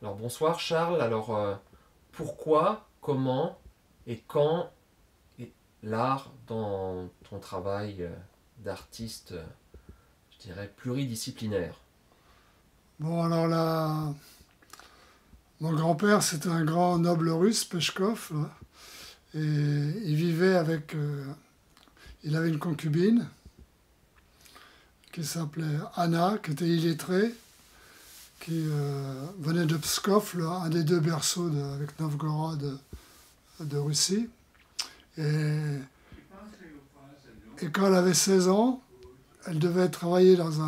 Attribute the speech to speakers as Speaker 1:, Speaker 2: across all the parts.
Speaker 1: Alors bonsoir Charles, pourquoi, comment et quand est l'art dans ton travail d'artiste, je dirais, pluridisciplinaire?
Speaker 2: Bon, alors là, mon grand-père, c'était un grand noble russe, Peshkov, là, et il vivait avec. Il avait une concubine qui s'appelait Anna, qui était illettrée, qui venait de Pskov, là, un des deux berceaux avec Novgorod de Russie. Et, et quand elle avait 16 ans, elle devait travailler dans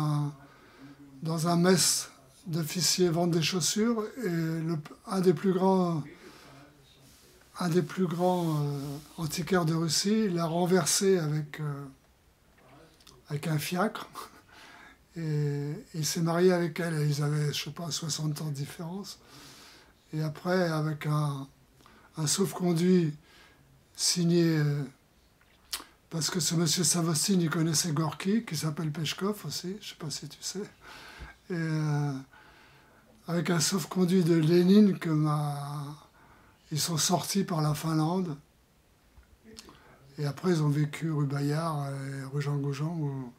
Speaker 2: un mess d'officiers vendre des chaussures, et un des plus grands antiquaires de Russie l'a renversé avec un fiacre, et il s'est marié avec elle, et ils avaient, je sais pas, 60 ans de différence. Et après, avec un sauf-conduit signé, parce que ce monsieur Savostine, il connaissait Gorky, qui s'appelle Peshkov aussi, je sais pas si tu sais, et avec un sauf-conduit de Lénine ils sont sortis par la Finlande. Et après, ils ont vécu rue Bayard et rue Jean Goujon.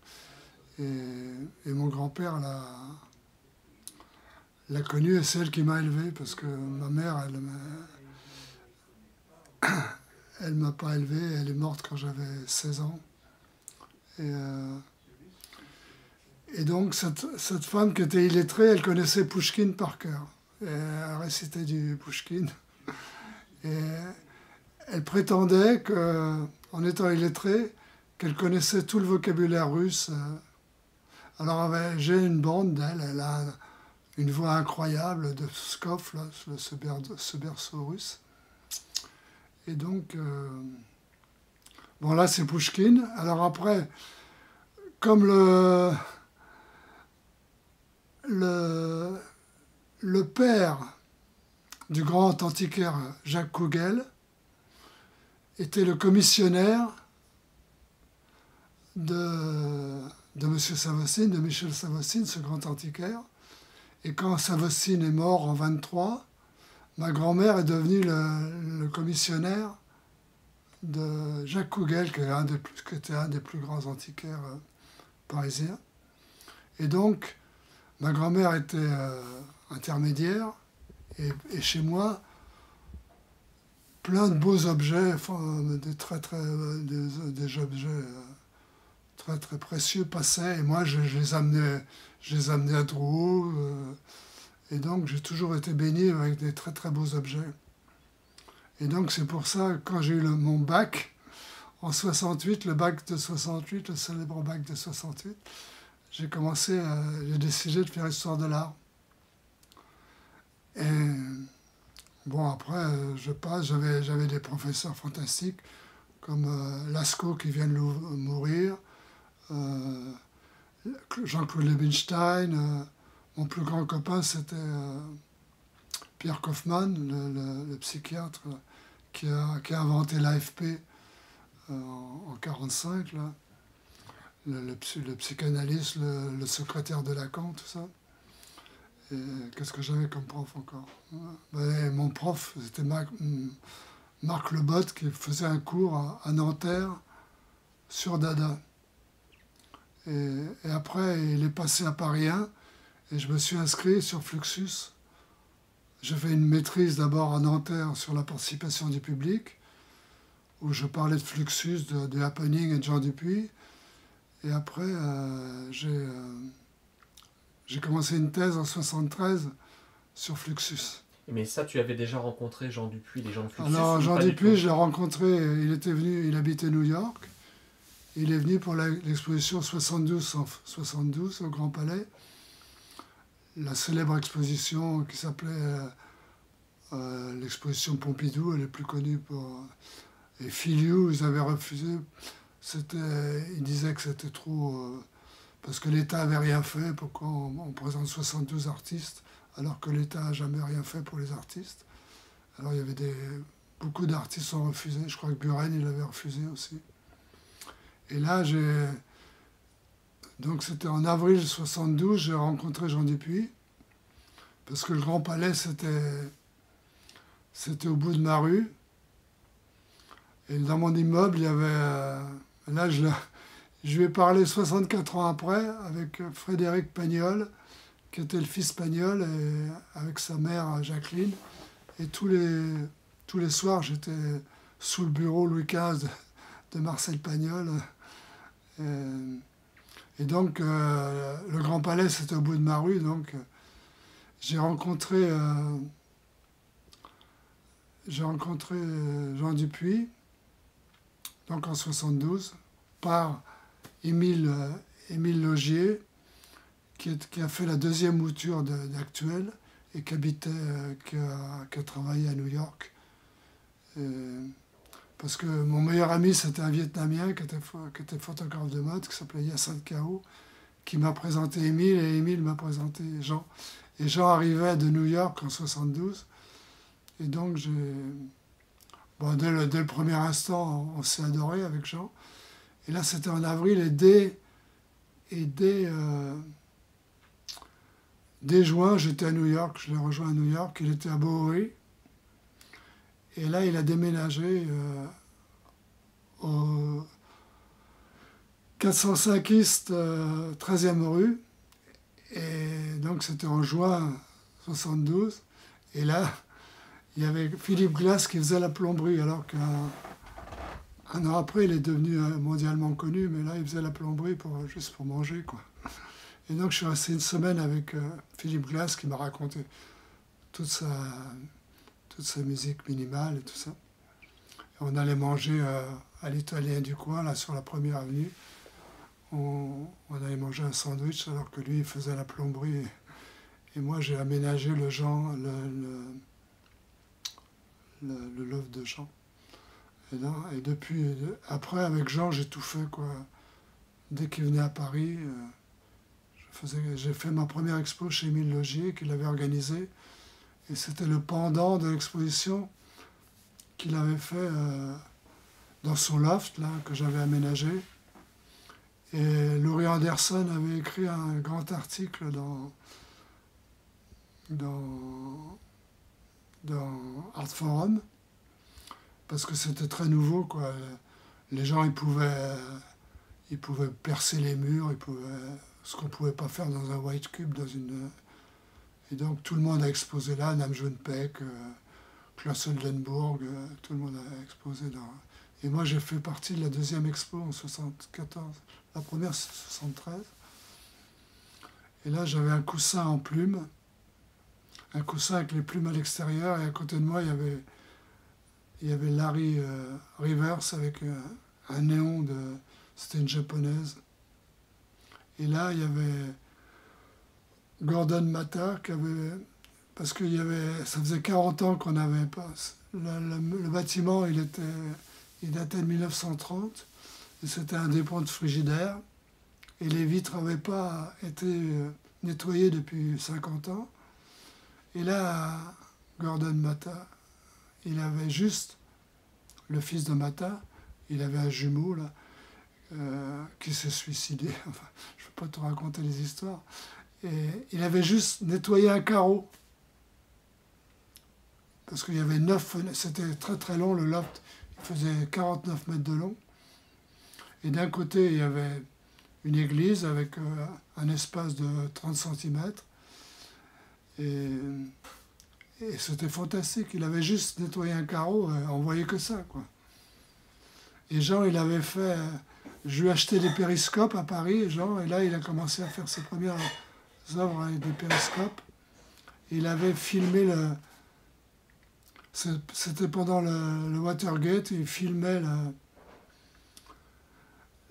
Speaker 2: Et mon grand-père l'a connue, et c'est elle qui m'a élevé, parce que ma mère, elle m'a pas élevé. Elle est morte quand j'avais 16 ans. Et, euh, et donc, cette femme qui était illettrée, elle connaissait Pouchkine par cœur. Et elle récitait du Pouchkine. Et elle prétendait qu'en étant illettrée, qu'elle connaissait tout le vocabulaire russe. Alors j'ai une bande d'elle, elle a une voix incroyable de Pskov, là, ce berceau russe. Et donc, bon là c'est Pouchkine. Alors après, comme le, le père du grand antiquaire Jacques Kougel était le commissionnaire de M. Savostine, de Michel Savostine, ce grand antiquaire. Et quand Savostine est mort en 23, ma grand-mère est devenue le commissionnaire de Jacques Kougel, qui était un des plus grands antiquaires parisiens. Et donc, ma grand-mère était intermédiaire, et chez moi, plein de beaux objets, des objets très très précieux passaient, et moi je les amenais à Drouot, et donc j'ai toujours été baigné avec des très très beaux objets. Et donc c'est pour ça que quand j'ai eu mon bac en 68, le bac de 68, le célèbre bac de 68, j'ai décidé de faire histoire de l'art. Et bon, après je passe, j'avais des professeurs fantastiques comme Lascaux qui vient de mourir, Jean-Claude Lebenstein. Mon plus grand copain, c'était Pierre Kaufmann, le psychiatre qui a inventé l'AFP en 1945, là. Le psychanalyste, le secrétaire de Lacan, tout ça. Et qu'est-ce que j'avais comme prof encore? Ben, mon prof, c'était Marc Lebotte, qui faisait un cours à Nanterre sur Dada. Et après, il est passé à Paris 1, et je me suis inscrit sur Fluxus. J'ai fait une maîtrise d'abord à Nanterre sur la participation du public, où je parlais de Fluxus, de Happening et de Jean Dupuis. Et après, j'ai commencé une thèse en 73 sur Fluxus.
Speaker 1: Mais ça, tu avais déjà rencontré Jean Dupuis, les gens de Fluxus,
Speaker 2: Alors,
Speaker 1: ou
Speaker 2: Jean
Speaker 1: pas du
Speaker 2: Dupuis,
Speaker 1: tout?
Speaker 2: je l'ai rencontré, il habitait New York. Il est venu pour l'exposition 72 au Grand Palais, la célèbre exposition qui s'appelait l'exposition Pompidou, elle est plus connue pour... Et Filiou, ils avaient refusé. Ils disaient que c'était trop... parce que l'État n'avait rien fait. Pourquoi on présente 72 artistes alors que l'État n'a jamais rien fait pour les artistes? Alors il y avait beaucoup d'artistes ont refusé. Je crois que Buren, il avait refusé aussi. Et là, donc c'était en avril 72, j'ai rencontré Jean Dupuis. parce que le Grand Palais, c'était au bout de ma rue. Et dans mon immeuble, il y avait... là, je lui ai parlé 64 ans après, avec Frédéric Pagnol, qui était le fils Pagnol, et avec sa mère Jacqueline. Et tous les soirs, j'étais sous le bureau Louis XV de Marcel Pagnol. Et donc, le Grand Palais, c'était au bout de ma rue. Donc, j'ai rencontré Jean Dupuis, donc en 72, par Émile Logier, qui a fait la deuxième mouture d'Actuel et qui a travaillé à New York. Parce que mon meilleur ami, c'était un Vietnamien qui était photographe de mode, qui s'appelait Yassin Kao, qui m'a présenté Émile, et Émile m'a présenté Jean. Et Jean arrivait de New York en 72. Et donc, dès le premier instant, on s'est adoré avec Jean. Et là, c'était en avril, et dès juin, j'étais à New York. Je l'ai rejoint à New York. Il était à Bowery. Et là, il a déménagé au 405 East, 13e rue. Et donc, c'était en juin 72. Et là, il y avait Philippe Glass qui faisait la plomberie, alors qu'un an après, il est devenu mondialement connu, mais là, il faisait la plomberie juste pour manger, quoi. Et donc, je suis resté une semaine avec Philippe Glass, qui m'a raconté toute sa musique minimale et tout ça. Et on allait manger à l'Italien du coin, là, sur la première avenue. On allait manger un sandwich, alors que lui, il faisait la plomberie. Et moi, j'ai aménagé le loft de Jean. Et depuis, après, avec Jean, j'ai tout fait, quoi. Dès qu'il venait à Paris, j'ai fait ma première expo chez Émile Logier, qu'il avait organisée. Et c'était le pendant de l'exposition qu'il avait fait dans son loft, là, que j'avais aménagé. Et Laurie Anderson avait écrit un grand article dans Art Forum, parce que c'était très nouveau, quoi. Les gens, ils pouvaient percer les murs, ce qu'on ne pouvait pas faire dans un white cube, et donc tout le monde a exposé là, Nam June Paik, Klaus Oldenburg, tout le monde a exposé dans... Et moi, j'ai fait partie de la deuxième expo en 74. La première, c'est 73. Et là, j'avais un coussin en plumes, un coussin avec les plumes à l'extérieur, et à côté de moi, il y avait Larry Rivers avec un néon c'était une japonaise. Et là, il y avait Gordon Matta parce que ça faisait 40 ans qu'on n'avait pas... Le bâtiment, il datait de 1930, et c'était un dépôt de frigidaire, et les vitres n'avaient pas été nettoyées depuis 50 ans. Et là, Gordon Matta, il avait juste, le fils de Matta, il avait un jumeau, là, qui s'est suicidé. Enfin, je ne vais pas te raconter les histoires. Et il avait juste nettoyé un carreau. Parce qu'il y avait 9 fenêtres. C'était très très long, le loft. Il faisait 49 mètres de long. Et d'un côté, il y avait une église avec un espace de 30 cm. Et c'était fantastique. Il avait juste nettoyé un carreau, on voyait que ça, quoi. Et Jean, il avait fait... Je lui ai acheté des périscopes à Paris, Jean, et là, il a commencé à faire ses premières œuvres avec des périscopes. Et il avait filmé c'était pendant le Watergate, il filmait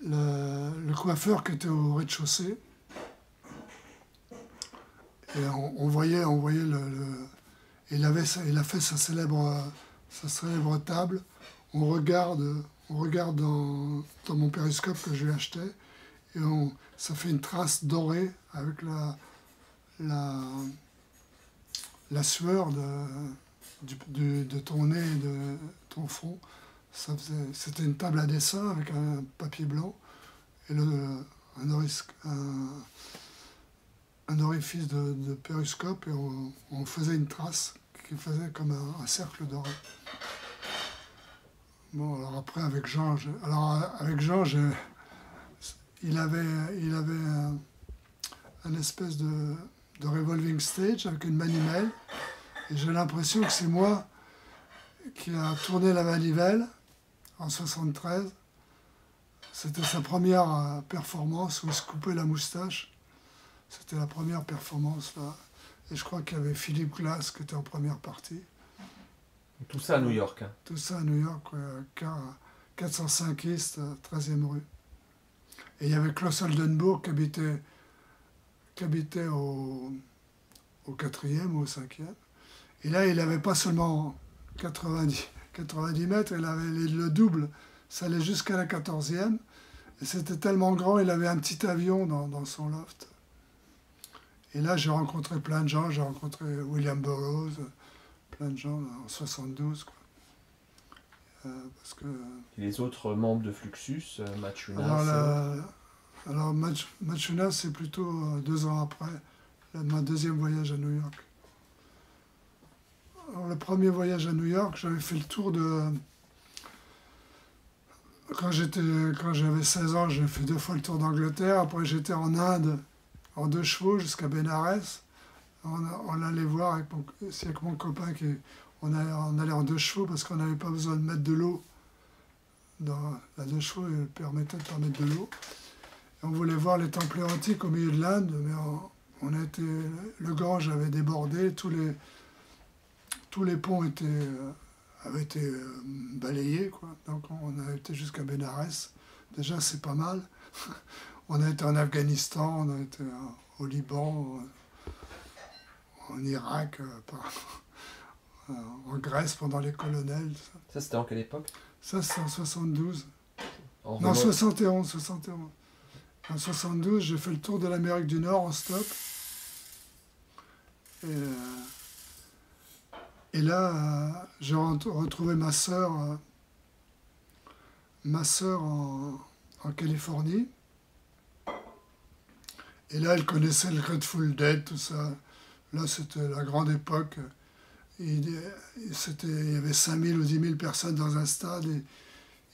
Speaker 2: le coiffeur qui était au rez-de-chaussée. Et on voyait il a fait sa célèbre table. On regarde dans mon périscope que je lui achetais, et ça fait une trace dorée avec la sueur de ton nez et de ton front. C'était une table à dessin avec un papier blanc et un orifice de périscope et on faisait une trace qui faisait comme un cercle doré. Bon, alors après, avec Jean, il avait un espèce de revolving stage avec une manivelle. Et j'ai l'impression que c'est moi qui a tourné la manivelle en 73. C'était sa première performance où il se coupait la moustache. C'était la première performance là. Et je crois qu'il y avait Philippe Glass qui était en première partie.
Speaker 1: Tout ça à New York. Hein.
Speaker 2: Tout ça à New York, 405 East, 13e rue. Et il y avait Klaus Oldenburg qui habitait au 4e ou au 5e. Et là, il n'avait pas seulement 90 mètres, il avait le double. Ça allait jusqu'à la 14e. Et c'était tellement grand, il avait un petit avion dans son loft. Et là, j'ai rencontré plein de gens. J'ai rencontré William Burroughs, plein de gens en 72. Quoi. Parce que,
Speaker 1: et les autres membres de Fluxus,
Speaker 2: Machunas. Alors Machunas, c'est plutôt 2 ans après, mon deuxième voyage à New York. Alors, le premier voyage à New York, j'avais fait le tour de... Quand j'avais 16 ans, j'ai fait 2 fois le tour d'Angleterre. Après, j'étais en Inde, en 2 chevaux, jusqu'à Bénarès. On allait voir avec mon copain, on allait en 2 chevaux parce qu'on n'avait pas besoin de mettre de l'eau. La 2 chevaux permettait de pas mettre de l'eau. Et on voulait voir les temples antiques au milieu de l'Inde, mais le Gange avait débordé, tous les ponts avaient été balayés, quoi. Donc on a été jusqu'à Bénarès. Déjà, c'est pas mal. On a été en Afghanistan, on a été au Liban, en Irak, en Grèce pendant les colonels.
Speaker 1: Ça, c'était en quelle époque?
Speaker 2: Ça, c'était en 72. Non, 71. En 72, j'ai fait le tour de l'Amérique du Nord en stop. Et là, j'ai retrouvé ma sœur en Californie. Et là, elle connaissait le Grateful Dead, tout ça. Là, c'était la grande époque. Il y avait 5 000 ou 10 000 personnes dans un stade. Et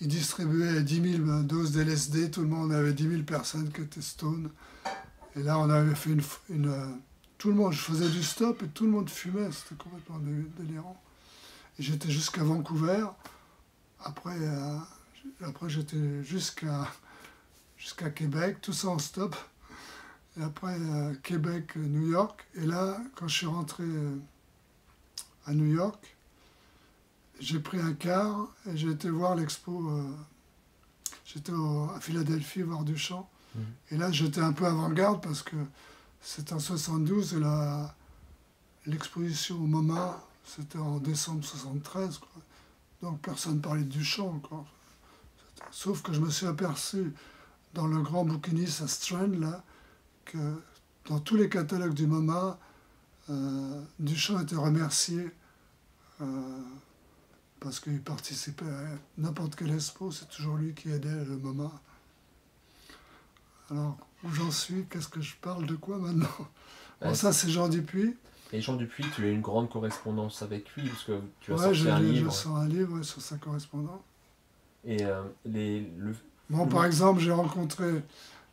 Speaker 2: ils distribuaient 10 000 doses d'LSD. Tout le monde avait 10 000 personnes qui étaient stone. Et là, on avait fait tout le monde, je faisais du stop et tout le monde fumait. C'était complètement délirant. Et j'étais jusqu'à Vancouver. Après j'étais jusqu'à Québec, tout ça en stop. Et après, Québec, New York. Et là, quand je suis rentré à New York, j'ai pris un car et j'ai été voir l'expo. J'étais à Philadelphie voir Duchamp. Mmh. Et là, j'étais un peu avant-garde parce que c'était en 72 et l'exposition au MoMA, c'était en décembre 73. Quoi. Donc personne ne parlait de Duchamp encore. Sauf que je me suis aperçu dans le grand bouquiniste à Strand, là, que dans tous les catalogues du MoMA, Duchamp était remercié parce qu'il participait à n'importe quelle expo, c'est toujours lui qui aidait le MoMA. Alors, où j'en suis, qu'est-ce que je parle de quoi maintenant? Bon, ça, c'est Jean Dupuis.
Speaker 1: Et Jean Dupuis, tu as une grande correspondance avec lui, parce que tu as
Speaker 2: sorti
Speaker 1: un livre.
Speaker 2: Je sors un livre sur sa correspondance.
Speaker 1: Et
Speaker 2: par exemple, j'ai rencontré,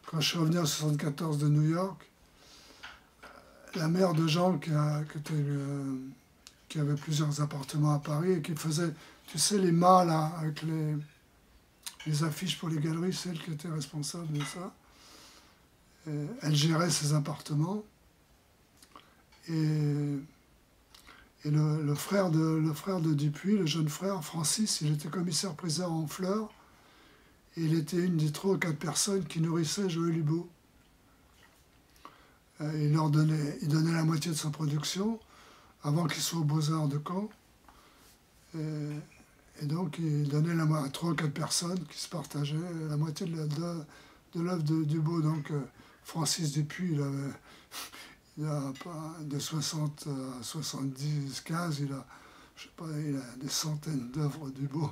Speaker 2: quand je suis revenu en 74 de New York, la mère de Jean qui avait plusieurs appartements à Paris et qui faisait, tu sais, les mâts là, avec les affiches pour les galeries, c'est elle qui était responsable de ça. Et elle gérait ses appartements. Et le frère de Dupuis, le jeune frère, Francis, il était commissaire-priseur en Fleurs. Et il était une des 3 ou 4 personnes qui nourrissaient Joël Hubaut. Il donnait la moitié de sa production avant qu'il soit aux Beaux-Arts de Caen. Et donc, il donnait à 3 ou 4 personnes qui se partageaient la moitié de l'œuvre de Hubaut. Donc, Francis Dupuis, il a de 60 à 70, 15, il a des centaines d'œuvres d'Hubaut.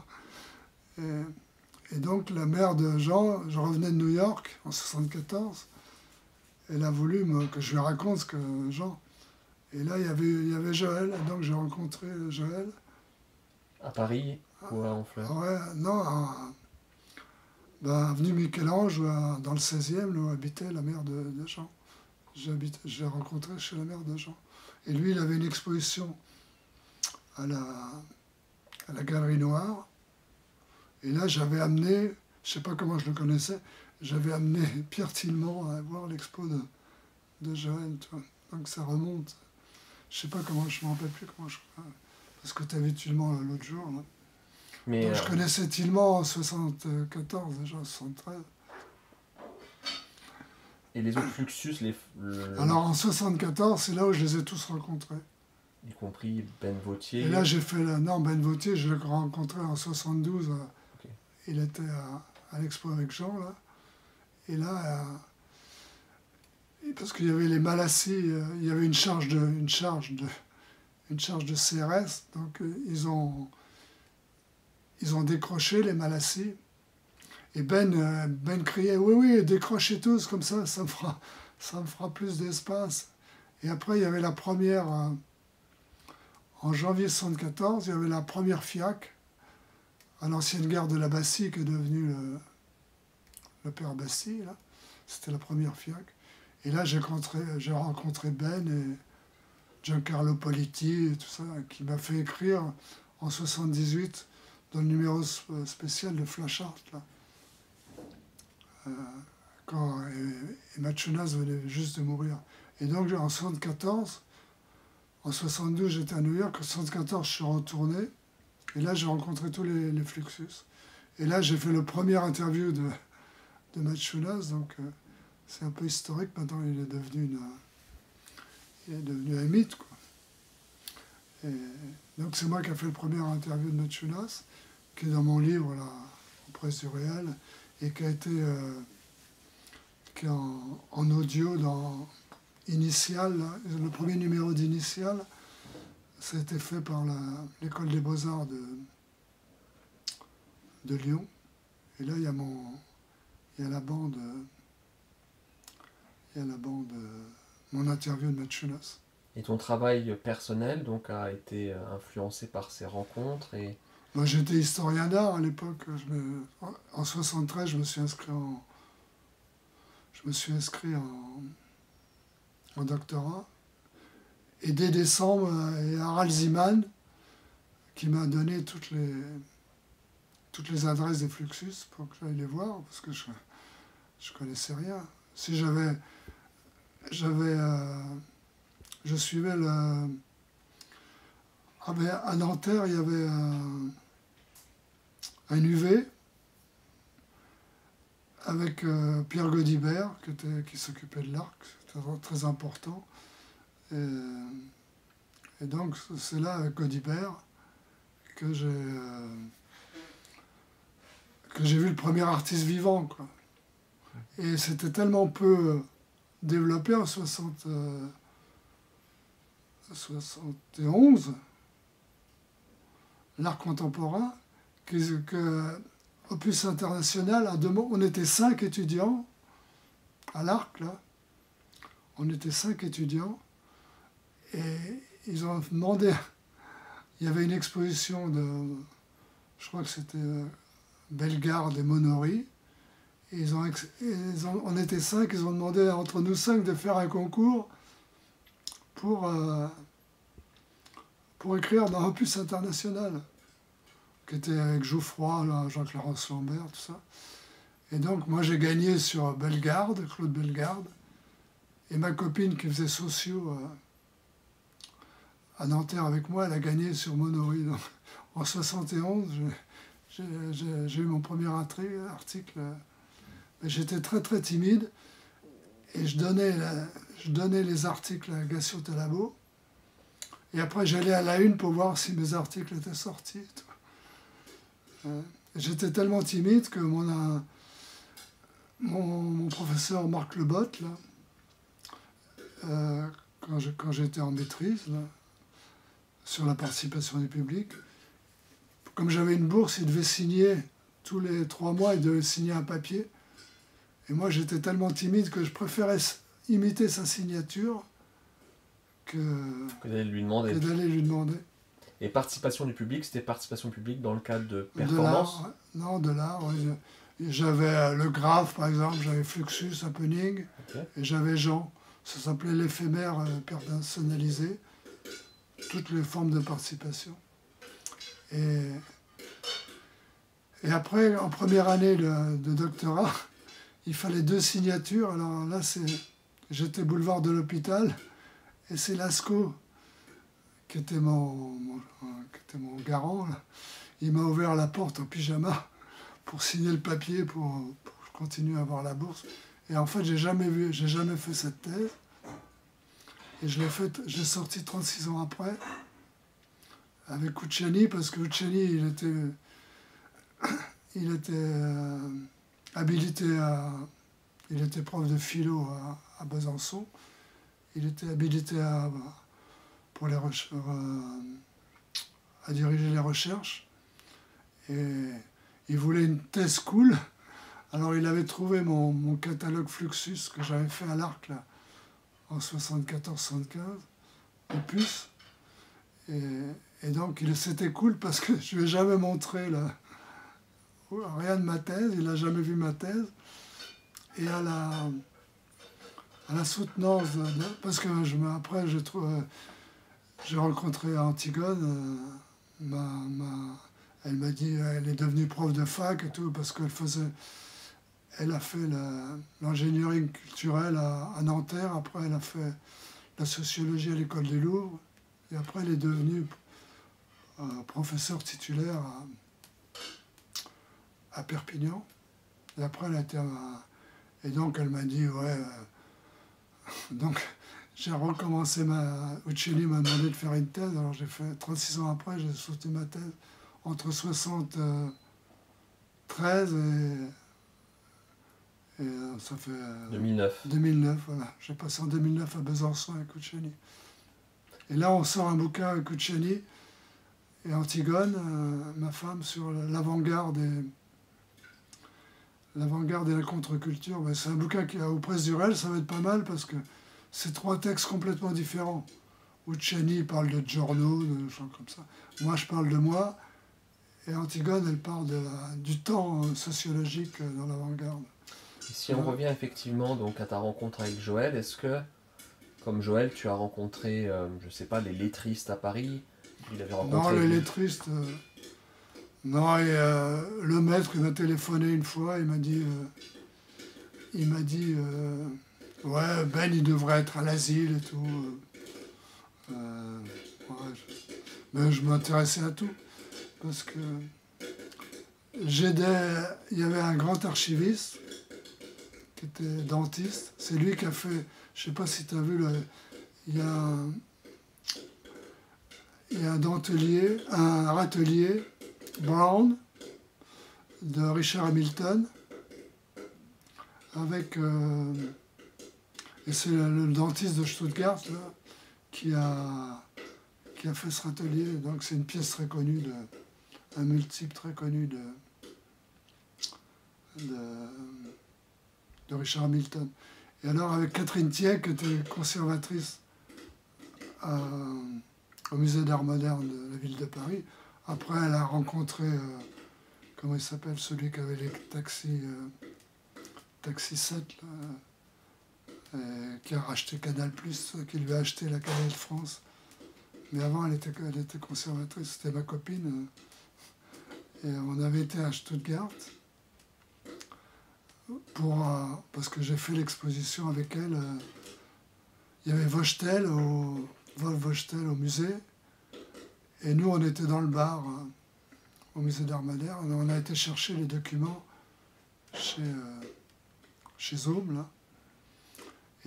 Speaker 2: Et donc, la mère de Jean, je revenais de New York en 74, elle a voulu que je lui raconte ce que Jean. Et là, il y avait Joël, donc j'ai rencontré Joël.
Speaker 1: À Paris ou à Honfleur?
Speaker 2: Ouais, non, avenue Michel-Ange, dans le 16e, là où habitait la mère de Jean. Je l'ai rencontré chez la mère de Jean. Et lui, il avait une exposition à la Galerie Noire. Et là, j'avais amené, je ne sais pas comment je le connaissais, j'avais amené Pierre Tillemont à voir l'expo de Joël. Tu vois. Donc ça remonte. Je ne sais pas comment, je ne me rappelle plus comment je... Parce que tu as vu Tillemont l'autre jour. Là.
Speaker 1: Mais
Speaker 2: Donc je connaissais Tillemont en 74, déjà, en 73.
Speaker 1: et les autres Fluxus,
Speaker 2: Alors en 74, c'est là où je les ai tous rencontrés.
Speaker 1: y compris Ben Vautier.
Speaker 2: Et là, j'ai fait non, Ben Vautier, je l'ai rencontré en 72.
Speaker 1: Ok.
Speaker 2: Il était à l'expo avec Jean, là. Et là, parce qu'il y avait les Malassis, il y avait une charge de CRS, donc ils ont décroché les Malassis. Et Ben criait, oui, oui, décrochez tous, comme ça me fera plus d'espace. Et après, il y avait la première, en janvier 74, il y avait la première FIAC, à l'ancienne gare de la Bastille, qui est devenue le Père Bastille, là. C'était la première FIAC. Et là, j'ai rencontré Ben et Giancarlo Politi et tout ça, qui m'a fait écrire en 78 dans le numéro spécial de Flash Art, là. Quand Matsunas venait juste de mourir. Et donc en 74, en 72 j'étais à New York, en 74 je suis retourné, et là j'ai rencontré tous les Fluxus. Et là j'ai fait le premier interview de Matsunas, donc c'est un peu historique, maintenant il est devenu un mythe, quoi. Et donc c'est moi qui ai fait le premier interview de Matsunas, qui est dans mon livre là, aux Presses du Réel, et qui a été qui est en audio dans Initial, là. Le premier numéro d'Initial, ça a été fait par l'école des Beaux-Arts de Lyon. Et là, il y a la bande, mon interview de Matsunas.
Speaker 1: Et ton travail personnel donc a été influencé par ces rencontres et...
Speaker 2: Moi, j'étais historien d'art à l'époque. En 73, je me suis inscrit en doctorat. Et dès décembre, il y a Harald Ziman qui m'a donné toutes les adresses des Fluxus pour que j'aille les voir, parce que je connaissais rien. Si je suivais à Nanterre, il y avait un UV avec Pierre Godibert qui s'occupait de l'Arc, c'était très important. Et donc c'est là avec Godibert que j'ai vu le premier artiste vivant, quoi. Et c'était tellement peu développé en 71, l'art contemporain, que Opus International, on était 5 étudiants à l'Arc, là. On était 5 étudiants. Et ils ont demandé, il y avait une exposition je crois que c'était Bellegarde et Monori. Et on était 5, ils ont demandé entre nous 5 de faire un concours pour écrire dans Opus International, qui était avec Jouffroy, Jean-Clarence Lambert, tout ça. Et donc, moi, j'ai gagné sur Bellegarde, Claude Bellegarde, et ma copine qui faisait sociaux à Nanterre avec moi, elle a gagné sur Monori. Donc, en 71, j'ai eu mon premier article. Mais j'étais très, très timide, et je donnais les articles à Gassio Talabo, et après, j'allais à la une pour voir si mes articles étaient sortis. J'étais tellement timide que mon professeur Marc Lebotte, là, quand j'étais en maîtrise, là, sur la participation du public, comme j'avais une bourse, il devait signer tous les 3 mois, il devait signer un papier. Et moi, j'étais tellement timide que je préférais imiter sa signature que
Speaker 1: d'aller lui demander.
Speaker 2: d'aller lui demander.
Speaker 1: Et participation du public, c'était participation publique dans le cadre de
Speaker 2: De
Speaker 1: performance?
Speaker 2: l'art, ouais. Non, de l'art. Ouais. J'avais le Graphe, par exemple, j'avais Fluxus, Happening,
Speaker 1: Ok.
Speaker 2: et j'avais Jean. Ça s'appelait l'éphémère personnalisé. Toutes les formes de participation. Et après, en première année de doctorat, il fallait 2 signatures. Alors là, j'étais boulevard de l'Hôpital, et c'est Lascaux qui était qui était mon garant. Là. Il m'a ouvert la porte en pyjama pour signer le papier pour continuer à avoir la bourse. Et en fait, j'ai jamais fait cette thèse. Et j'ai sorti 36 ans après, avec Ucciani, parce que Ucciani, il était habilité il était prof de philo à Besançon. Il était habilité à diriger les recherches. Et il voulait une thèse cool. Alors il avait trouvé mon catalogue Fluxus que j'avais fait à l'Arc là, en 74-75, opus. Et donc c'était cool parce que je ne lui ai jamais montré rien de ma thèse, il n'a jamais vu ma thèse. Et à la soutenance, parce que après j'ai rencontré Antigone, elle m'a dit elle est devenue prof de fac et tout, parce elle a fait l'ingénierie culturelle à Nanterre, après elle a fait la sociologie à l'école du Louvre, et après elle est devenue professeure titulaire à Perpignan, et après elle a été et donc elle m'a dit ouais, donc j'ai recommencé Uccelli m'a demandé de faire une thèse, alors j'ai fait 36 ans après, j'ai soutenu ma thèse entre 73 et ça fait
Speaker 1: 2009.
Speaker 2: 2009, voilà. J'ai passé en 2009 à Besançon avec Uccelli. Et là, on sort un bouquin avec Uccelli et Antigone, ma femme, sur l'avant-garde et la contre-culture. Ben, c'est un bouquin qui est aux presses du Rel, ça va être pas mal parce que c'est 3 textes complètement différents. Uccelli parle de Giorno, de gens comme ça. Moi, je parle de moi. Et Antigone, elle parle du temps sociologique dans l'avant-garde.
Speaker 1: Et si on revient effectivement donc à ta rencontre avec Joël, est-ce que, comme Joël, tu as rencontré, je sais pas, les lettristes à Paris? Il avait rencontré
Speaker 2: Non, les lettristes... non, et le maître, il m'a téléphoné une fois, il m'a dit... ouais, Ben, il devrait être à l'asile et tout. Ouais, mais je m'intéressais à tout. Parce que il y avait un grand archiviste qui était dentiste. C'est lui qui a fait, je sais pas si tu as vu, il y a un dentelier, un râtelier, Brown, de Richard Hamilton, avec, et c'est le dentiste de Stuttgart là, qui a fait ce râtelier. Donc c'est une pièce très connue, un multiple très connu de Richard Hamilton. Et alors avec Catherine Thiers, qui était conservatrice au musée d'art moderne de la ville de Paris, après elle a rencontré, comment il s'appelle, celui qui avait les taxis 7, là, qui a racheté Canal+, qui lui a acheté la Canal France. Mais avant, elle était conservatrice, c'était ma copine. Et on avait été à Stuttgart parce que j'ai fait l'exposition avec elle. Il y avait Wolf Vochtel au musée. Et nous, on était dans le bar au musée d'art moderne. On a été chercher les documents chez Zoom, là.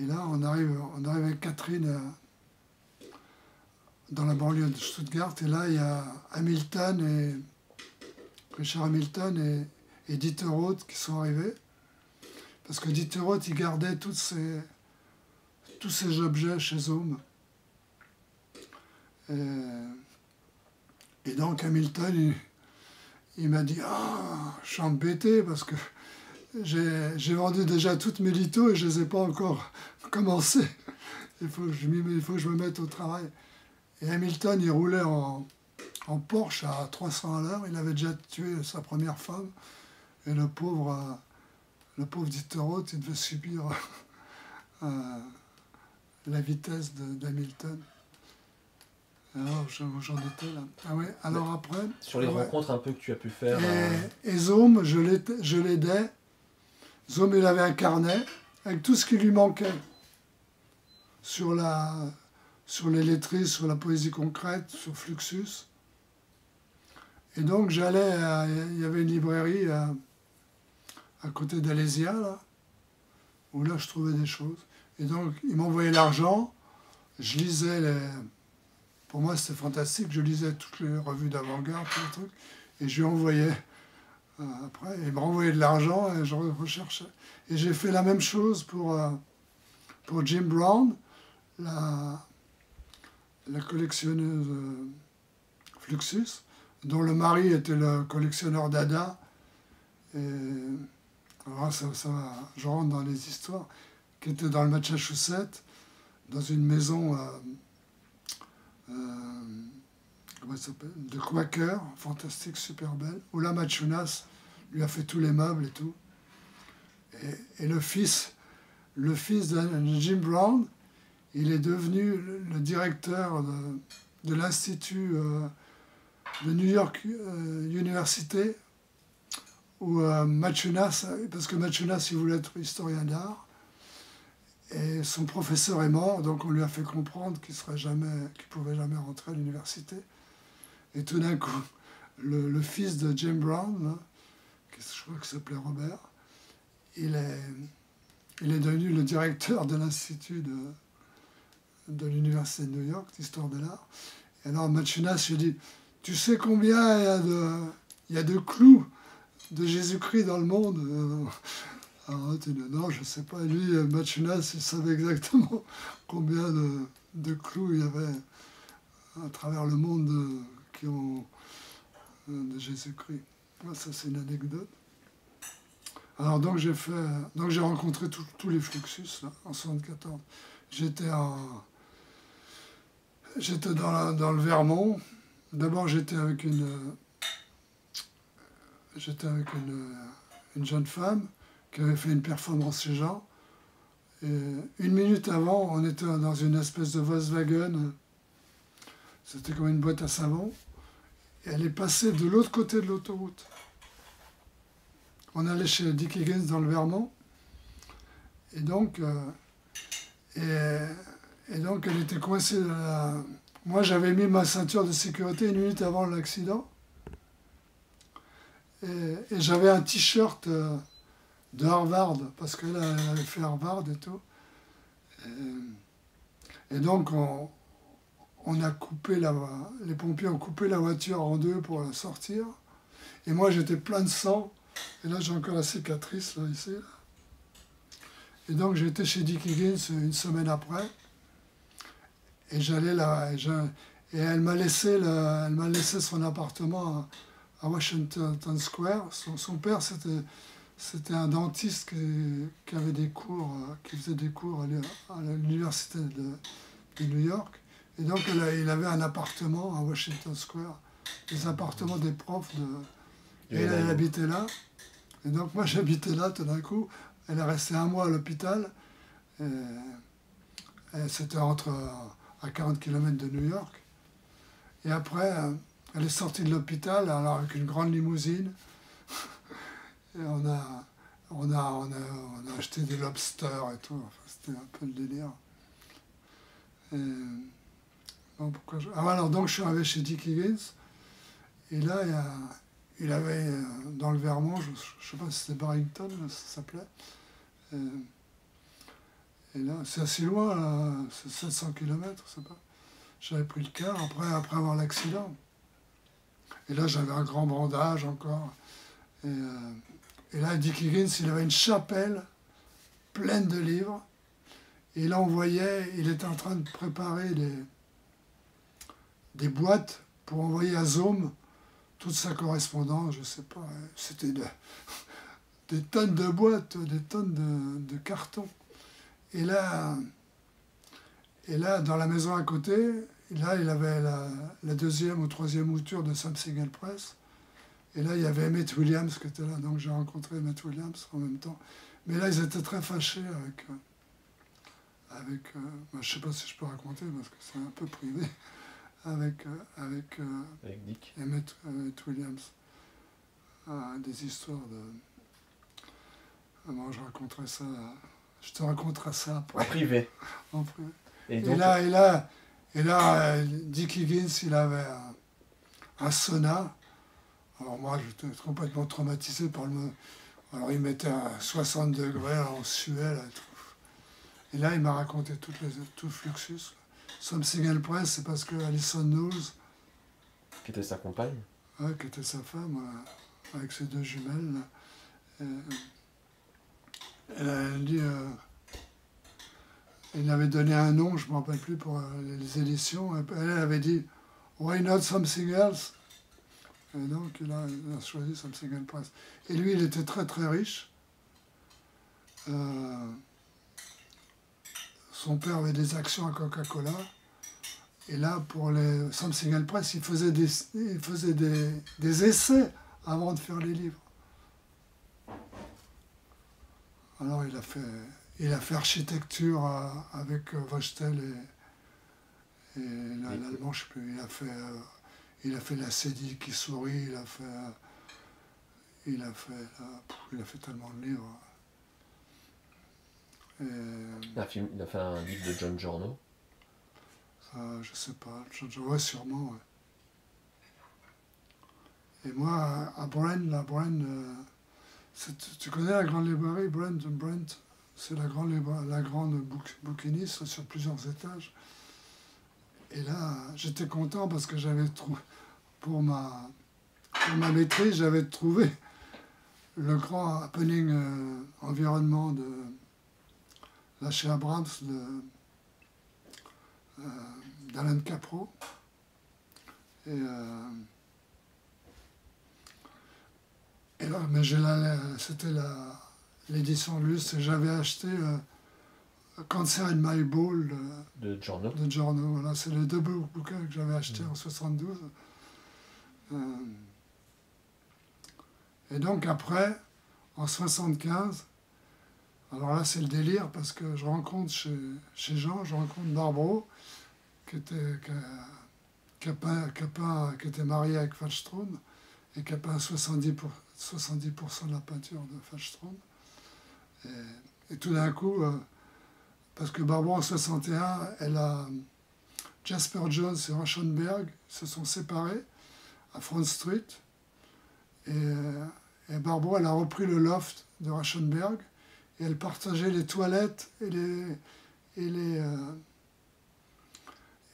Speaker 2: Et là, on arrive avec Catherine dans la banlieue de Stuttgart. Et là, il y a Richard Hamilton et Dieter Roth qui sont arrivés. Parce que Dieter Roth, il gardait tous ces objets chez Zoom. Et donc Hamilton, il m'a dit « Ah, je suis embêté parce que j'ai vendu déjà toutes mes litos et je ne les ai pas encore commencées. Il faut que je me mette au travail. Et Hamilton, il roulait en Porsche à 300 à l'heure. Il avait déjà tué sa première femme. Et le pauvre Ditterot, il devait subir la vitesse d'Hamilton. Alors, j'en étais là. Ah ouais, alors après...
Speaker 1: Sur les rencontres un peu que tu as pu faire...
Speaker 2: Et Zome, je l'aidais. Zome, il avait un carnet avec tout ce qui lui manquait sur les lettrines, sur la poésie concrète, sur Fluxus. Et donc, j'allais... Il y avait une librairie à côté d'Alésia, là, où là, je trouvais des choses. Et donc, il m'envoyait l'argent, je lisais Pour moi, c'était fantastique, je lisais toutes les revues d'avant-garde, tous les trucs, et je lui envoyais après, il me renvoyait de l'argent, et je recherchais. Et j'ai fait la même chose pour Jim Brown, la collectionneuse Fluxus, dont le mari était le collectionneur Dada. Et alors je rentre dans les histoires, qui était dans le Massachusetts, dans une maison comment ça s'appelle, de Quaker, fantastique, super belle, où la Machunas lui a fait tous les meubles et tout. Et le fils de Jim Brown, il est devenu le directeur de l'Institut de New York University, où Machunas, parce que Machunas, il voulait être historien d'art, et son professeur est mort, donc on lui a fait comprendre qu'il pouvait jamais rentrer à l'université. Et tout d'un coup, le fils de Jim Brown, là, je crois qu'il s'appelait Robert, il est devenu le directeur de l'Institut de l'Université de New York, d'histoire de l'art. Et alors Machunas lui dit, tu sais combien il y a de clous de Jésus-Christ dans le monde? Alors, tu dis, non, je ne sais pas. Lui, Machunas, il savait exactement combien de clous il y avait à travers le monde de Jésus-Christ. Ça, c'est une anecdote. Alors, donc, j'ai rencontré tous les Fluxus, là, en 1974. J'étais dans le Vermont. D'abord, j'étais avec une jeune femme qui avait fait une performance chez Jean. Et 1 minute avant, on était dans une espèce de Volkswagen. C'était comme une boîte à savon. Et elle est passée de l'autre côté de l'autoroute. On allait chez Dick Higgins dans le Vermont. Et donc, elle était coincée. Moi, j'avais mis ma ceinture de sécurité 1 minute avant l'accident. Et j'avais un t-shirt de Harvard, parce qu'elle avait fait Harvard et tout. Et donc, les pompiers ont coupé la voiture en deux pour la sortir. Et moi, j'étais plein de sang. Et là, j'ai encore la cicatrice, là, ici. Là. Et donc, j'étais chez Dick Higgins 1 semaine après. Et j'allais là. Et elle m'a laissé son appartement à Washington Square. Son père, c'était un dentiste qui avait des cours, qui faisait des cours à l'université de New York. Et donc, il avait un appartement à Washington Square, les appartements des profs et elle habitait là. Et donc, moi, j'habitais là tout d'un coup. Elle est restée 1 mois à l'hôpital. C'était à 40 km de New York. Et après, elle est sortie de l'hôpital, alors avec une grande limousine. Et on a acheté des lobsters et tout. Enfin, c'était un peu le délire. Alors, donc, je suis arrivé chez Dick Higgins. Et là, il avait, dans le Vermont, je ne sais pas si c'était Barrington, ça s'appelait. Et là, c'est assez loin, là, c'est 700 km, je sais pas. J'avais pris le car après avoir l'accident. Et là, j'avais un grand bandage encore. Et là, Dick Higgins, il avait une chapelle pleine de livres. Et là, on voyait, il était en train de préparer des boîtes pour envoyer à Zome toute sa correspondance, je sais pas, c'était de des tonnes de boîtes, des tonnes de cartons. Et là, dans la maison à côté, là, il avait la deuxième ou troisième mouture de Sam Siegel Press. Et là, il y avait Emmett Williams qui était là. Donc j'ai rencontré Emmett Williams en même temps. Mais là, ils étaient très fâchés avec je ne sais pas si je peux raconter parce que c'est un peu privé, avec
Speaker 1: Dick.
Speaker 2: Emmett Williams. Des histoires de... Moi, je raconterai ça... Je te raconterai ça après.
Speaker 1: En privé.
Speaker 2: En privé.
Speaker 1: Et, donc...
Speaker 2: et là, Dick Higgins, il avait un sauna. Alors moi, j'étais complètement traumatisé par le... Alors il mettait à 60 degrés, là, on suait, là, tout. Et là, il m'a raconté tout le Fluxus. Sam Siegel Press, c'est parce que Alison Knowles...
Speaker 1: Qui était sa compagne.
Speaker 2: Ouais, qui était sa femme, avec ses deux jumelles, là. Elle dit... il avait donné un nom, je ne me rappelle plus, pour les éditions. Elle avait dit « Why not something else ?» Et donc, il a choisi Sam Siegel Press. Et lui, il était très, très riche. Son père avait des actions à Coca-Cola. Et là, pour les Sam Siegel Press, il faisait des essais avant de faire les livres. Alors, il a fait architecture avec Vochtel et l'allemand, je ne sais plus. Il a fait la Cédille qui sourit, il a fait tellement de livres.
Speaker 1: Il a fait un livre de John Giorno.
Speaker 2: Ça, je sais pas, ouais, sûrement. Ouais. Et moi, à Brent, tu connais la grande librairie, Brent, c'est la grande bouquiniste sur plusieurs étages. Et là, j'étais content parce que j'avais trouvé, pour ma maîtrise, j'avais trouvé le grand happening environnement de Lachey Abrams, d'Alan Capro. Et là, mais c'était l'édition Luce, et j'avais acheté Cancer in My Ball
Speaker 1: de Giorno.
Speaker 2: Voilà, c'est les deux bouquins que j'avais achetés en 72. Et donc après, en 75, alors là c'est le délire parce que je rencontre chez Jean, je rencontre Barbro, qui était marié avec Wallström et qui a peint 70% de la peinture de Wallström. Et tout d'un coup, parce que Barbro en 61, Jasper Jones et Rauschenberg se sont séparés à Front Street. Et Barbro, elle a repris le loft de Rauschenberg et elle partageait les toilettes et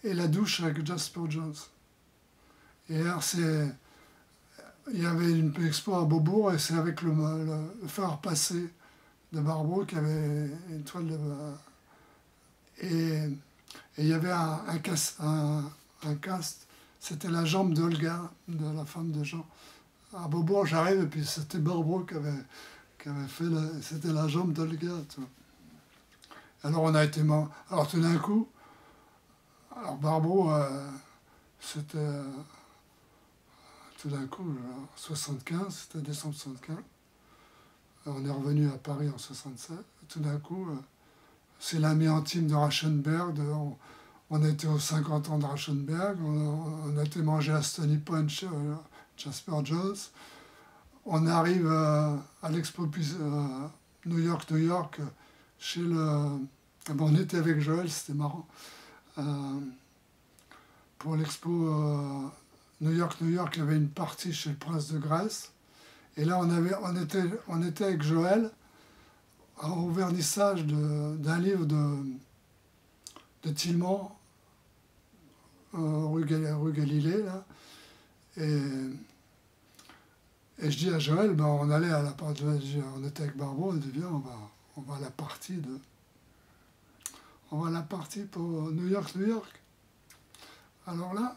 Speaker 2: la douche avec Jasper Jones. Et alors il y avait une expo à Beaubourg et c'est avec le phare passé de Barbro qui avait une toile de... Et il y avait un cast, c'était la jambe d'Olga, de la femme de Jean. À Beaubourg, j'arrive et puis c'était Barbro qui avait fait, c'était la jambe d'Olga. Alors on a été mort. Alors tout d'un coup, alors Barbro, c'était tout d'un coup, en 75, c'était décembre 75. On est revenu à Paris en 67. Tout d'un coup, c'est l'ami intime de Rauschenberg. On était aux 50 ans de Rauschenberg. On a été manger à Stony Point chez Jasper Jones. On arrive à l'expo New York, chez le... Bon, on était avec Joël, c'était marrant. Pour l'expo New York, il y avait une partie chez le Prince de Grèce. Et là, on était avec Joël au vernissage d'un livre de Tillman, rue Galilée, là. Et je dis à Joël, ben, on allait à la partie, on était avec Barbot, on dit viens, on va à la partie pour New York. Alors là,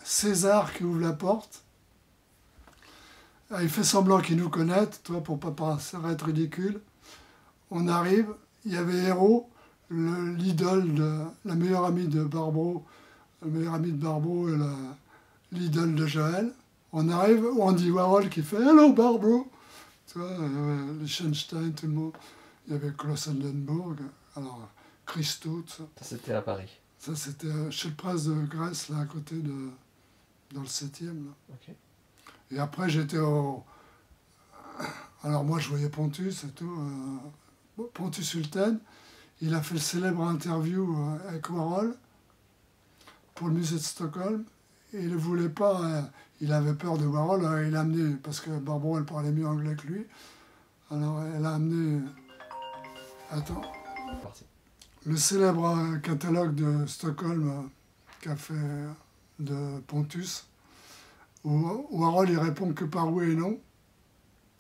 Speaker 2: César qui ouvre la porte, il fait semblant qu'il nous connaisse, toi, pour ne pas paraître ridicule. On arrive, il y avait Héros, l'idole, la meilleure amie de Barbro, le meilleur ami de Barbro et l'idole de Joël. On arrive, Andy Warhol qui fait Hello Barbro. Tu vois, Liechtenstein, tout le monde. Il y avait Klaus Oldenburg, alors Christo, tout ça.
Speaker 1: Ça, c'était à Paris.
Speaker 2: Ça, c'était chez le prince de Grèce, là, à côté dans le 7e. Là.
Speaker 1: Ok.
Speaker 2: Et après, j'étais au. Alors, moi, je voyais Pontus et tout. Pontus Sultan, il a fait le célèbre interview avec Warhol pour le musée de Stockholm. Et il ne voulait pas. Il avait peur de Warhol. Il l'a amené, parce que Barbro, elle parlait mieux anglais que lui. Alors, elle a amené. Attends.
Speaker 1: Parti.
Speaker 2: Le célèbre catalogue de Stockholm qu'a fait de Pontus, où Warhol il répond que par oui et non.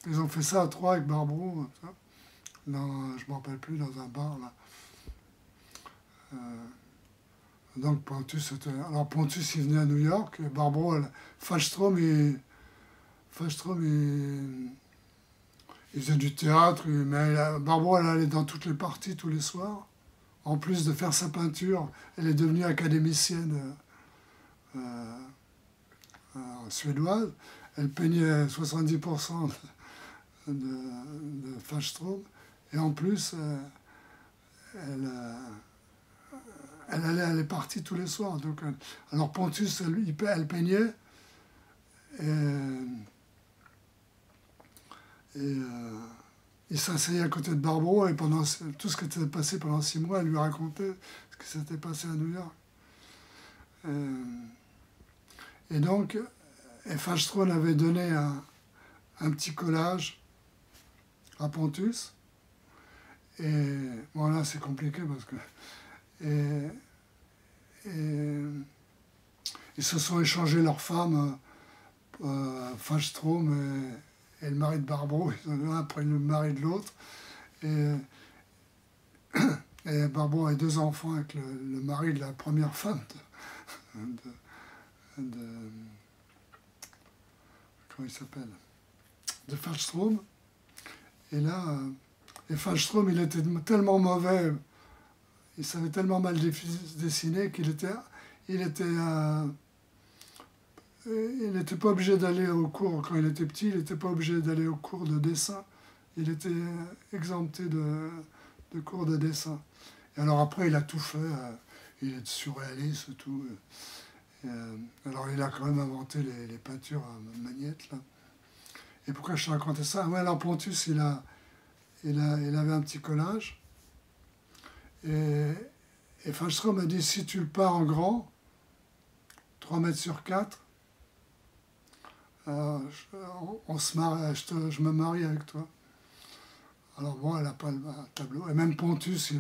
Speaker 2: Ils ont fait ça à trois avec Barbro, je ne me rappelle plus, dans un bar là. Donc Pontus, alors Pontus il venait à New York, et Barbro, Fallström il faisait du théâtre, mais Barbro elle allait dans toutes les parties tous les soirs. En plus de faire sa peinture, elle est devenue académicienne suédoise. Elle peignait 70% de Fallström. Et en plus, elle allait à les parties tous les soirs. Donc, alors Pontus, elle peignait. Il s'asseyait à côté de Barbro et pendant tout ce qui s'était passé pendant 6 mois, elle lui racontait ce qui s'était passé à New York. Et donc, Fallström avait donné un petit collage à Pontus. Et bon, là, c'est compliqué parce que. Ils se sont échangés leurs femmes, Fallström et le mari de Barbro, ils ont l'un après le mari de l'autre. Et Barbro a 2 enfants avec le mari de la première femme de comment il s'appelle, de Fallström. Et là, Fallström, il était tellement mauvais, il savait tellement mal dessiner qu'il n'était pas obligé d'aller au cours, quand il était petit, il n'était pas obligé d'aller au cours de dessin. Il était exempté de cours de dessin. Et alors après, il a tout fait. Il est surréaliste et tout. Alors il a quand même inventé les peintures à magnette, là. Et pourquoi je te racontais ça? Ouais, alors Pontus, il avait un petit collage. Et Fallström m'a dit, si tu le peins en grand, 3 mètres sur 4, je me marie avec toi. Alors bon, elle n'a pas le tableau. Et même Pontus,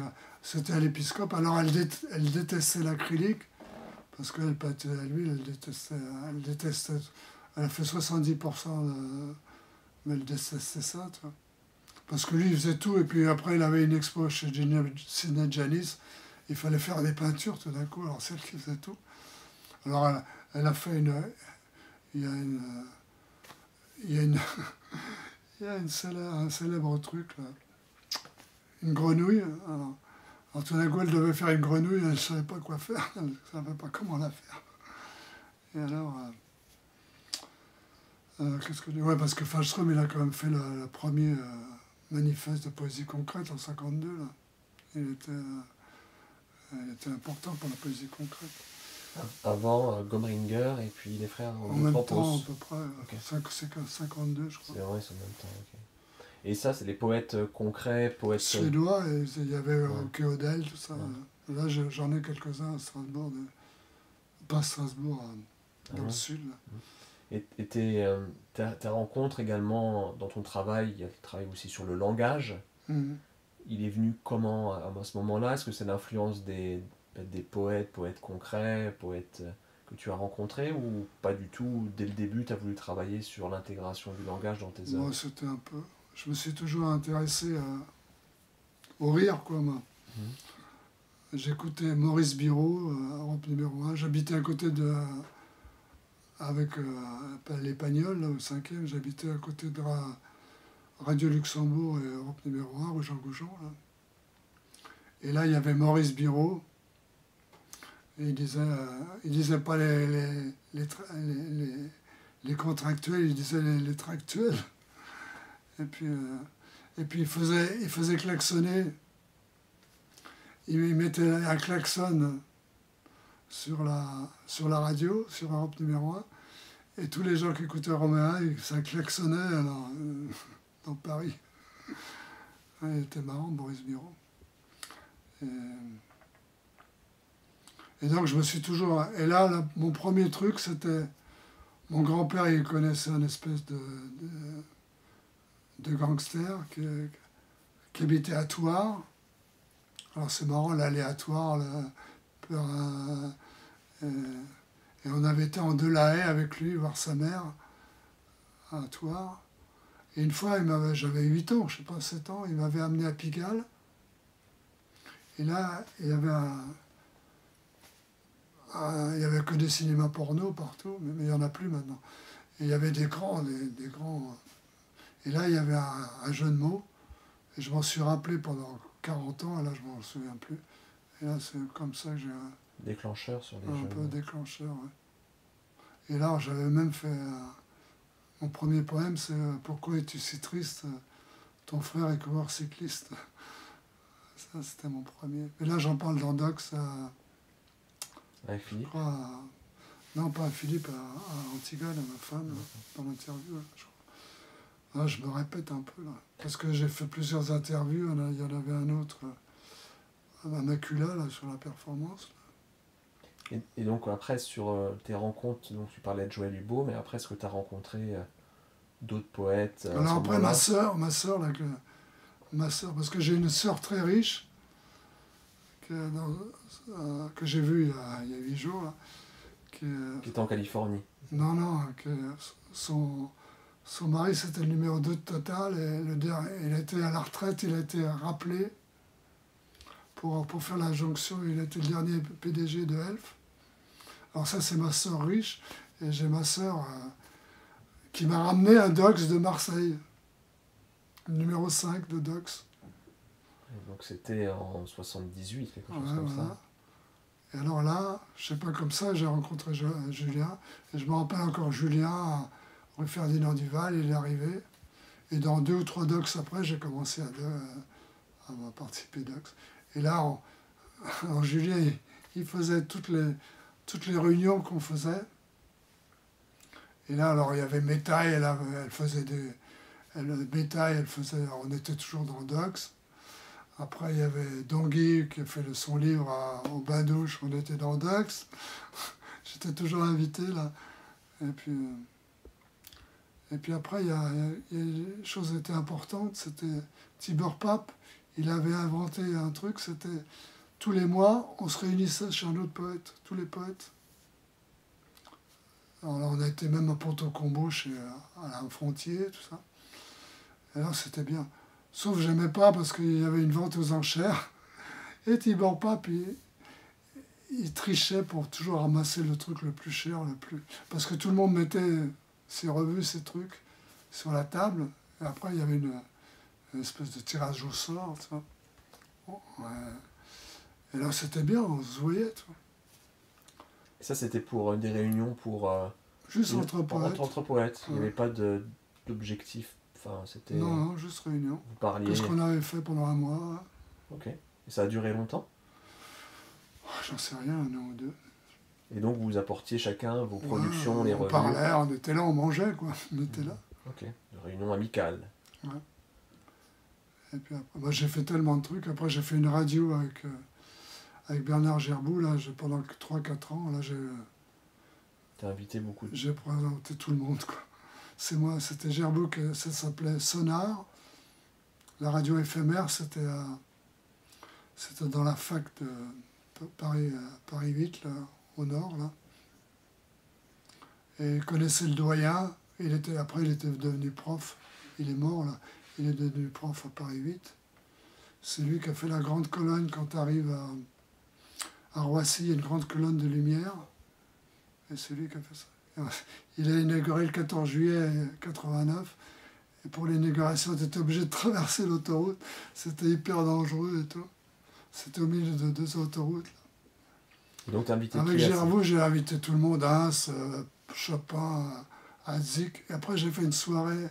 Speaker 2: c'était à l'épiscope. Alors elle détestait l'acrylique, parce qu'elle peintait à l'huile, elle détestait. Elle a fait 70%, mais elle détestait ça, tu vois. Parce que lui, il faisait tout, et puis après, il avait une expo chez Sidney Janis. Il fallait faire des peintures tout d'un coup, alors celle qui faisait tout. Alors elle a fait il y a un célèbre truc, là. Une grenouille. Alors tout d'un coup, elle devait faire une grenouille, elle ne savait pas quoi faire, elle ne savait pas comment la faire. Et alors, qu'est-ce que je dis? Ouais, parce que Fallström, il a quand même fait le premier manifeste de poésie concrète en 1952, là. Il était important pour la poésie concrète.
Speaker 1: Avant Gomringer et puis les frères
Speaker 2: en même
Speaker 1: Campos.
Speaker 2: temps, à peu près.
Speaker 1: Okay.
Speaker 2: C'est 52, je crois.
Speaker 1: C'est vrai, c'est en même temps. Okay. Et ça, c'est des poètes concrets, poètes
Speaker 2: suédois. Et il y avait Keodel, tout ça. Ouais. Là, j'en ai quelques-uns à Strasbourg, pas Strasbourg, dans le sud. Là.
Speaker 1: Et tes rencontres également dans ton travail, il y a le travail aussi sur le langage. Il est venu comment à ce moment-là? Est-ce que c'est l'influence des poètes concrets, poètes que tu as rencontrés, ou pas du tout? Dès le début, tu as voulu travailler sur l'intégration du langage dans tes œuvres?
Speaker 2: Moi, c'était un peu... Je me suis toujours intéressé au rire, quoi, moi. J'écoutais Maurice Biro, Europe numéro 1. J'habitais à côté de avec les Pagnols, là, au 5e, j'habitais à côté de Radio Luxembourg et Europe numéro 1, rue Jean Goujon. Là. Et là, il y avait Maurice Biraud. Et il disait pas les contractuels, il disait les tractuels. Et puis il faisait klaxonner. Il mettait un klaxon sur la radio, sur Europe numéro 1. Et tous les gens qui écoutaient Romain, ça klaxonnait alors, dans Paris. Il était marrant, Maurice Biraud. Et donc je me suis toujours... Et là, mon premier truc, c'était... Mon grand-père, il connaissait un espèce de gangster qui habitait à Thouars. Alors c'est marrant, l'aléatoire, et on avait été en Delahaye avec lui, voir sa mère, à Thouars. Et une fois, j'avais 8 ans, je ne sais pas, 7 ans, il m'avait amené à Pigalle. Et là, il y avait que des cinémas porno partout, mais il n'y en a plus maintenant. Et il y avait des grands... Et là, il y avait un jeu de mots, et je m'en suis rappelé pendant 40 ans, et là, je ne m'en souviens plus. Et là, c'est comme ça que j'ai
Speaker 1: déclencheur sur les jeux.
Speaker 2: Un peu déclencheur, ouais. Et là, j'avais même fait... mon premier poème, c'est « Pourquoi es-tu si triste? Ton frère est coureur cycliste. » Ça, c'était mon premier. Et là, j'en parle dans Dox
Speaker 1: avec Philippe
Speaker 2: non, pas à Philippe, à Antigone, à ma femme, dans l'interview. Là, je me répète un peu, là. Parce que j'ai fait plusieurs interviews. Il y en avait un autre à Macula, là, sur la performance.
Speaker 1: Là. Et donc, après, sur tes rencontres, donc, tu parlais de Joël Hubaut, mais après, est-ce que tu as rencontré d'autres poètes
Speaker 2: Alors après, ma sœur, parce que j'ai une sœur très riche, que j'ai vue il y a 8 jours, là, qui
Speaker 1: était en Californie.
Speaker 2: Non, son mari c'était le numéro 2 de Total, et il était à la retraite, il a été rappelé pour faire la jonction, il était le dernier PDG de Elf. Alors ça, c'est ma sœur riche, et j'ai ma sœur qui m'a ramené un Dox de Marseille, le numéro 5 de Dox.
Speaker 1: Donc c'était en 78, quelque chose comme ça.
Speaker 2: Et alors là, je sais pas, comme ça, j'ai rencontré Julien, et je me rappelle encore Julien, rue Ferdinand Duval, il est arrivé, et dans 2 ou 3 Dox après, j'ai commencé à participer Dox. Et là, Julien, il faisait toutes les réunions qu'on faisait. Et là, alors, il y avait Métaille, elle faisait on était toujours dans Dox. Après, il y avait Dongui qui a fait son livre au bain-douche, on était dans Dox. J'étais toujours invité, là. Et puis après, il y a une chose qui était importante, c'était Tibor Pape, il avait inventé un truc, c'était tous les mois, on se réunissait chez un autre poète, tous les poètes. Alors là, on a été même à Pont-au-Combo, à la Frontier, tout ça. Et là, c'était bien. Sauf que j'aimais pas parce qu'il y avait une vente aux enchères. Et Tibor Pape, il trichait pour toujours ramasser le truc le plus cher, parce que tout le monde mettait ses revues, ses trucs sur la table. Et après, il y avait une espèce de tirage au sort. Tu vois. Bon, ouais. Et là, c'était bien, on se voyait. Tu vois.
Speaker 1: Et ça, c'était pour des réunions pour...
Speaker 2: juste entre poètes.
Speaker 1: Entre poètes. Il n'y avait pas d'objectif. Enfin, c'était...
Speaker 2: Non, juste réunion.
Speaker 1: Vous parliez...
Speaker 2: Que ce qu'on avait fait pendant un mois.
Speaker 1: Ok. Et ça a duré longtemps?
Speaker 2: J'en sais rien, 1 an ou 2.
Speaker 1: Et donc, vous apportiez chacun vos productions, les revues?
Speaker 2: On parlait, on était là, on mangeait, quoi. On était là.
Speaker 1: Ok. Une réunion amicale.
Speaker 2: Ouais. Et puis après, moi, j'ai fait tellement de trucs. Après, j'ai fait une radio avec Bernard Gerbou, là, pendant 3-4 ans. Là,
Speaker 1: T'as invité beaucoup de...
Speaker 2: J'ai présenté tout le monde, quoi. C'est moi, c'était Gerbou, ça s'appelait Sonar. La radio éphémère, c'était dans la fac de Paris 8, là, au nord, là. Et il connaissait le doyen. Après, il était devenu prof. Il est mort, là. Il est devenu prof à Paris 8. C'est lui qui a fait la grande colonne quand tu arrives à Roissy, il y a une grande colonne de lumière. Et c'est lui qui a fait ça. Il a inauguré le 14 juillet 89. Et pour l'inauguration, tu étais obligé de traverser l'autoroute. C'était hyper dangereux et tout. C'était au milieu de deux autoroutes. Là.
Speaker 1: Donc, invité
Speaker 2: avec Gervaux, j'ai invité tout le monde, Hans, Chopin, Zik. Et après, j'ai fait une soirée.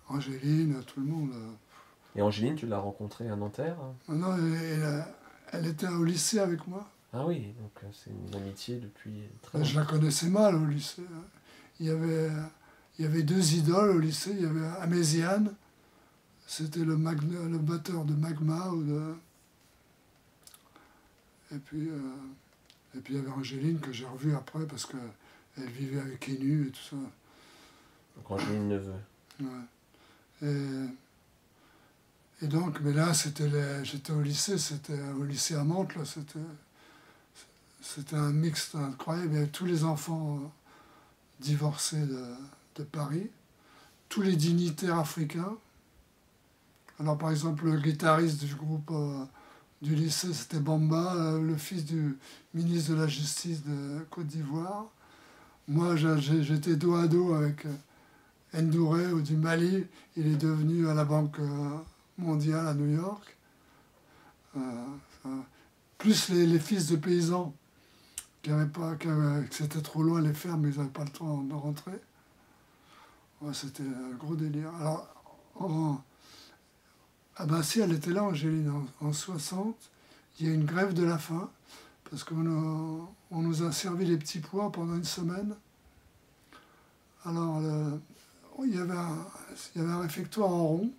Speaker 2: Angéline, tout le monde.
Speaker 1: Et Angéline, tu l'as rencontrée à Nanterre?
Speaker 2: Non, elle était au lycée avec moi.
Speaker 1: Ah oui, donc c'est une amitié depuis très
Speaker 2: longtemps. Je la connaissais mal au lycée. Il y avait deux idoles au lycée. Il y avait Améziane, c'était le batteur de Magma. Et puis il y avait Angéline que j'ai revue après parce qu'elle vivait avec Inu et tout ça.
Speaker 1: Donc Angéline Neveu.
Speaker 2: Ouais. Et donc, mais là, j'étais au lycée, c'était au lycée à Mantes, là, c'était un mixte incroyable. Il y avait tous les enfants divorcés de Paris, tous les dignitaires africains. Alors, par exemple, le guitariste du groupe du lycée, c'était Bamba, le fils du ministre de la Justice de Côte d'Ivoire. Moi, j'étais dos à dos avec Ndouré du Mali. Il est devenu à la Banque mondiale à New York. Plus les fils de paysans que c'était trop loin les fermes, mais ils n'avaient pas le temps de rentrer. Ouais, c'était un gros délire. Alors, ah ben si, elle était là, Angéline, en 60. Il y a une grève de la faim, parce qu'on nous a servi les petits pois pendant une semaine. Alors, il y avait un réfectoire en rond.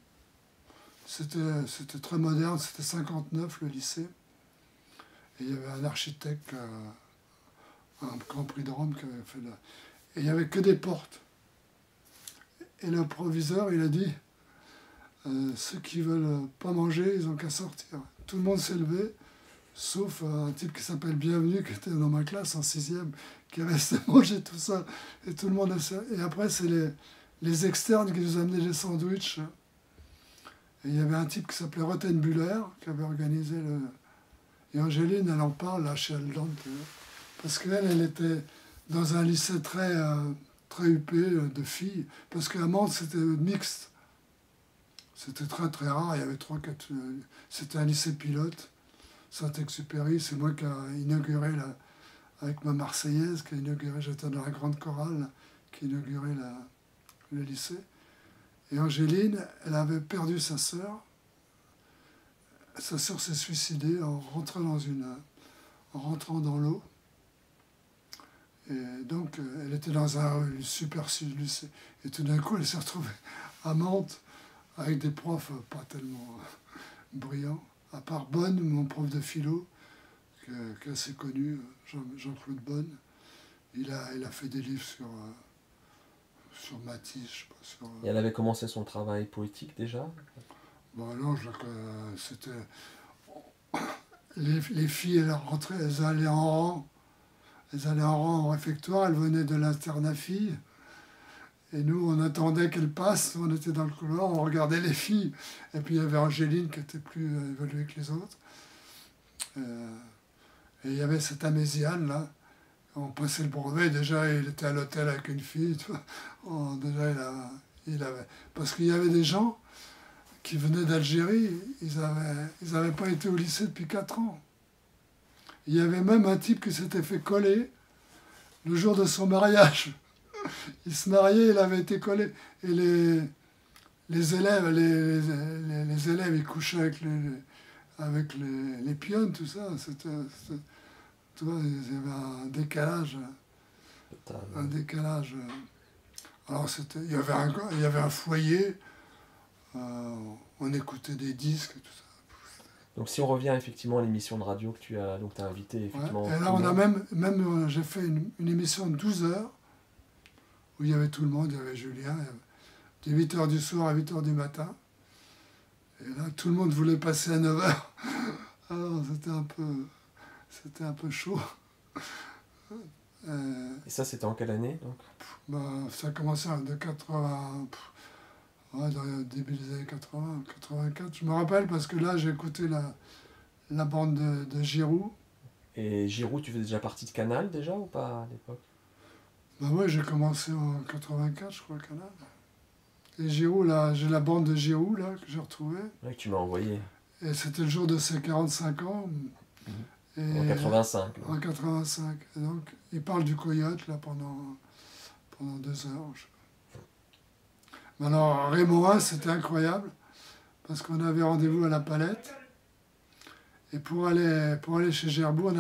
Speaker 2: C'était très moderne, c'était 59 le lycée. Et il y avait un architecte, un Grand Prix de Rome qui avait fait là. Et il n'y avait que des portes. Et le proviseur, il a dit, ceux qui veulent pas manger, ils n'ont qu'à sortir. Tout le monde s'est levé, sauf un type qui s'appelle Bienvenu, qui était dans ma classe en 6e, qui est resté manger tout ça. Et tout le monde a... Et après, c'est les externes qui nous amenaient les sandwichs. Et il y avait un type qui s'appelait Rottenbuller, qui avait organisé le... Et Angéline, elle en parle là chez Aldan, parce qu'elle, elle était dans un lycée très huppé de filles, parce qu'à Mantes, c'était mixte. C'était très très rare, il y avait 3-4... C'était un lycée pilote, Saint-Exupéry, c'est moi qui ai inauguré, avec ma Marseillaise, qui a inauguré, j'étais dans la grande chorale, qui a inauguré le lycée. Et Angéline, elle avait perdu sa sœur. Sa sœur s'est suicidée en rentrant dans l'eau. Et donc, elle était dans un super lycée. Et tout d'un coup, elle s'est retrouvée à Mantes avec des profs pas tellement brillants. À part Bonne, mon prof de philo, qui est assez connu, Jean-Claude Bonne. Il a fait des livres sur Matisse, je sais pas.
Speaker 1: Et elle avait commencé son travail poétique déjà?
Speaker 2: Bon, non, c'était... Les filles, elles rentraient, elles allaient en rang. Elles allaient en rang au réfectoire, elles venaient de l'internat filles. Et nous, on attendait qu'elles passent, on était dans le couloir, on regardait les filles. Et puis il y avait Angéline qui était plus évoluée que les autres. Et il y avait cette Améziane, là. On passait le brevet, déjà il était à l'hôtel avec une fille. Tu vois. Déjà il avait... Parce qu'il y avait des gens qui venaient d'Algérie, ils avaient pas été au lycée depuis 4 ans. Il y avait même un type qui s'était fait coller le jour de son mariage. Il se mariait, il avait été collé. Et les élèves, les élèves, ils couchaient avec les pionnes, tout ça. Tu vois, il y avait un décalage. Un décalage. Alors, il y avait un foyer. On écoutait des disques et tout ça.
Speaker 1: Donc si on revient effectivement à l'émission de radio que tu as invité effectivement.
Speaker 2: Ouais. Et là on a même j'ai fait une émission de 12 heures où il y avait tout le monde, il y avait Julien, de 8h du soir à 8h du matin. Et là tout le monde voulait passer à 9h. Alors c'était un peu chaud.
Speaker 1: Et ça c'était en quelle année donc?
Speaker 2: Ça a commencé de 80. Ouais, dans le début des années 80, 84. Je me rappelle parce que là, j'ai écouté la bande de Giroud.
Speaker 1: Et Giroud, tu faisais déjà partie de Canal déjà ou pas à l'époque?
Speaker 2: Bah ouais, j'ai commencé en 84, je crois, au Canada. Et Giroud, là, j'ai la bande de Giroud, là, que j'ai retrouvée.
Speaker 1: Ouais, que tu m'as envoyé.
Speaker 2: Et c'était le jour de ses 45 ans.
Speaker 1: En
Speaker 2: Et
Speaker 1: 85.
Speaker 2: en 85. Et donc, il parle du coyote, là, pendant 2 heures. Mais alors, Raymond, c'était incroyable, parce qu'on avait rendez-vous à la Palette. Et pour aller chez Gerbourg,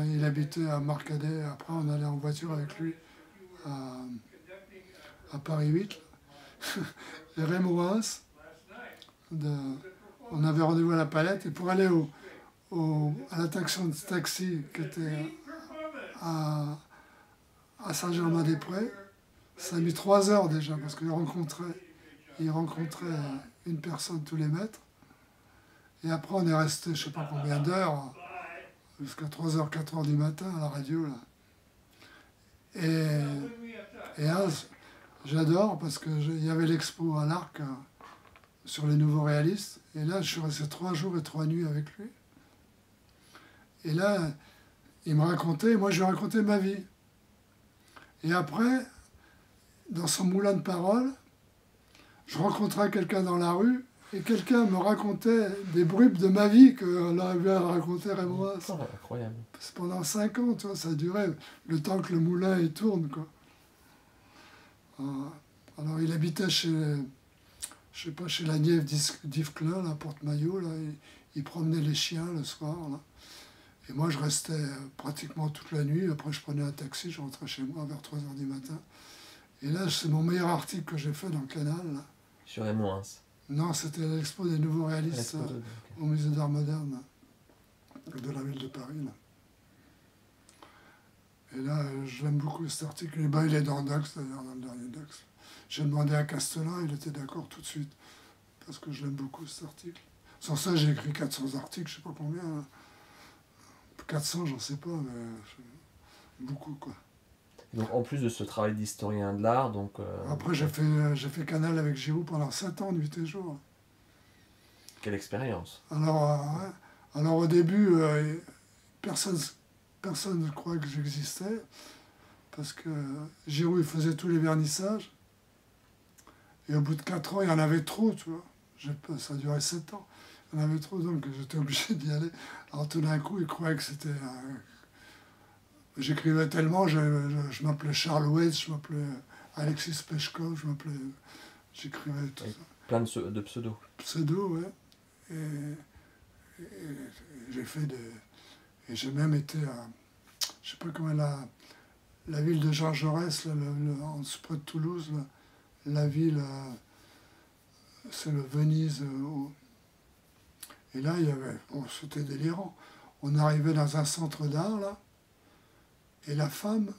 Speaker 2: il habitait à Marcadet. Après, on allait en voiture avec lui à Paris 8. Et Raymond, on avait rendez-vous à la Palette. Et pour aller à la taxi qui était à Saint-Germain-des-Prés, ça a mis 3 heures déjà, parce qu'il rencontrait une personne tous les mètres. Et après, on est resté, je ne sais pas combien d'heures, jusqu'à 3 heures, 4 heures du matin à la radio. Là. Et j'adore, parce qu'il y avait l'expo à l'Arc sur les nouveaux réalistes. Et là, je suis resté 3 jours et 3 nuits avec lui. Et là, il me racontait, moi je lui racontais ma vie. Et après, dans son moulin de parole, je rencontrais quelqu'un dans la rue, et quelqu'un me racontait des bribes de ma vie qu'on avait raconté Raymond.
Speaker 1: Oh, incroyable.
Speaker 2: Pendant 5 ans, tu vois, ça durait le temps que le moulin il tourne, quoi. Alors il habitait chez la Nièvre d'Yves Klein, là, à Porte-Maillot, là. Il promenait les chiens le soir, là. Et moi, je restais pratiquement toute la nuit. Après, je prenais un taxi, je rentrais chez moi vers 3 heures du matin. Et là, c'est mon meilleur article que j'ai fait dans le Canal, là.
Speaker 1: Sur Raymond.
Speaker 2: Non, c'était l'expo des nouveaux réalistes au musée d'art moderne de la ville de Paris. Là. Et là, je l'aime beaucoup cet article. Et ben, il est dans Docs, d'ailleurs, dans le dernier Docs. J'ai demandé à Castelin, il était d'accord tout de suite. Parce que je l'aime beaucoup cet article. Sans ça, j'ai écrit 400 articles, je ne sais pas combien. Hein. 400, j'en sais pas, mais beaucoup, quoi.
Speaker 1: Donc, en plus de ce travail d'historien de l'art, donc...
Speaker 2: Après, j'ai fait Canal avec Giroud pendant 7 ans, nuit et jour.
Speaker 1: Quelle expérience.
Speaker 2: Alors au début, personne ne croyait que j'existais, parce que Giroud, il faisait tous les vernissages, et au bout de 4 ans, il y en avait trop, tu vois. Ça a duré 7 ans. Il y en avait trop, donc j'étais obligé d'y aller. Alors tout d'un coup, il croyait que c'était... J'écrivais tellement, je m'appelais Charles Weitz, je m'appelais Alexis Peshkov, j'écrivais tout ça.
Speaker 1: Plein de pseudos.
Speaker 2: Pseudo, ouais. Et j'ai fait et j'ai même été à... Je sais pas comment la ville de Georges Jaurès, là, en près de Toulouse, là, la ville... c'est le Venise. Et là, il y avait... Bon, c'était délirant. On arrivait dans un centre d'art, là, et la femme,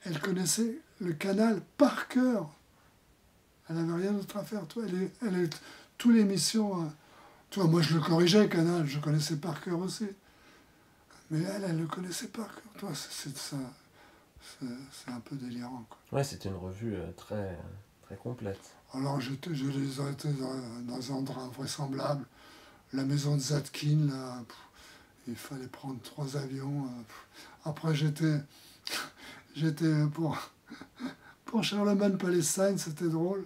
Speaker 2: elle connaissait le Canal par cœur. Elle n'avait rien d'autre à faire. Toi, toutes les missions... Toi, moi, je le corrigeais, Canal, je connaissais par cœur aussi. Mais elle le connaissait par cœur. Toi, c'est un peu délirant, quoi.
Speaker 1: Ouais, c'était une revue très, très complète.
Speaker 2: Alors, je les ai été dans un endroit invraisemblable. La maison de Zadkine, là, il fallait prendre 3 avions. Après, j'étais pour Charlemagne Palestine, c'était drôle.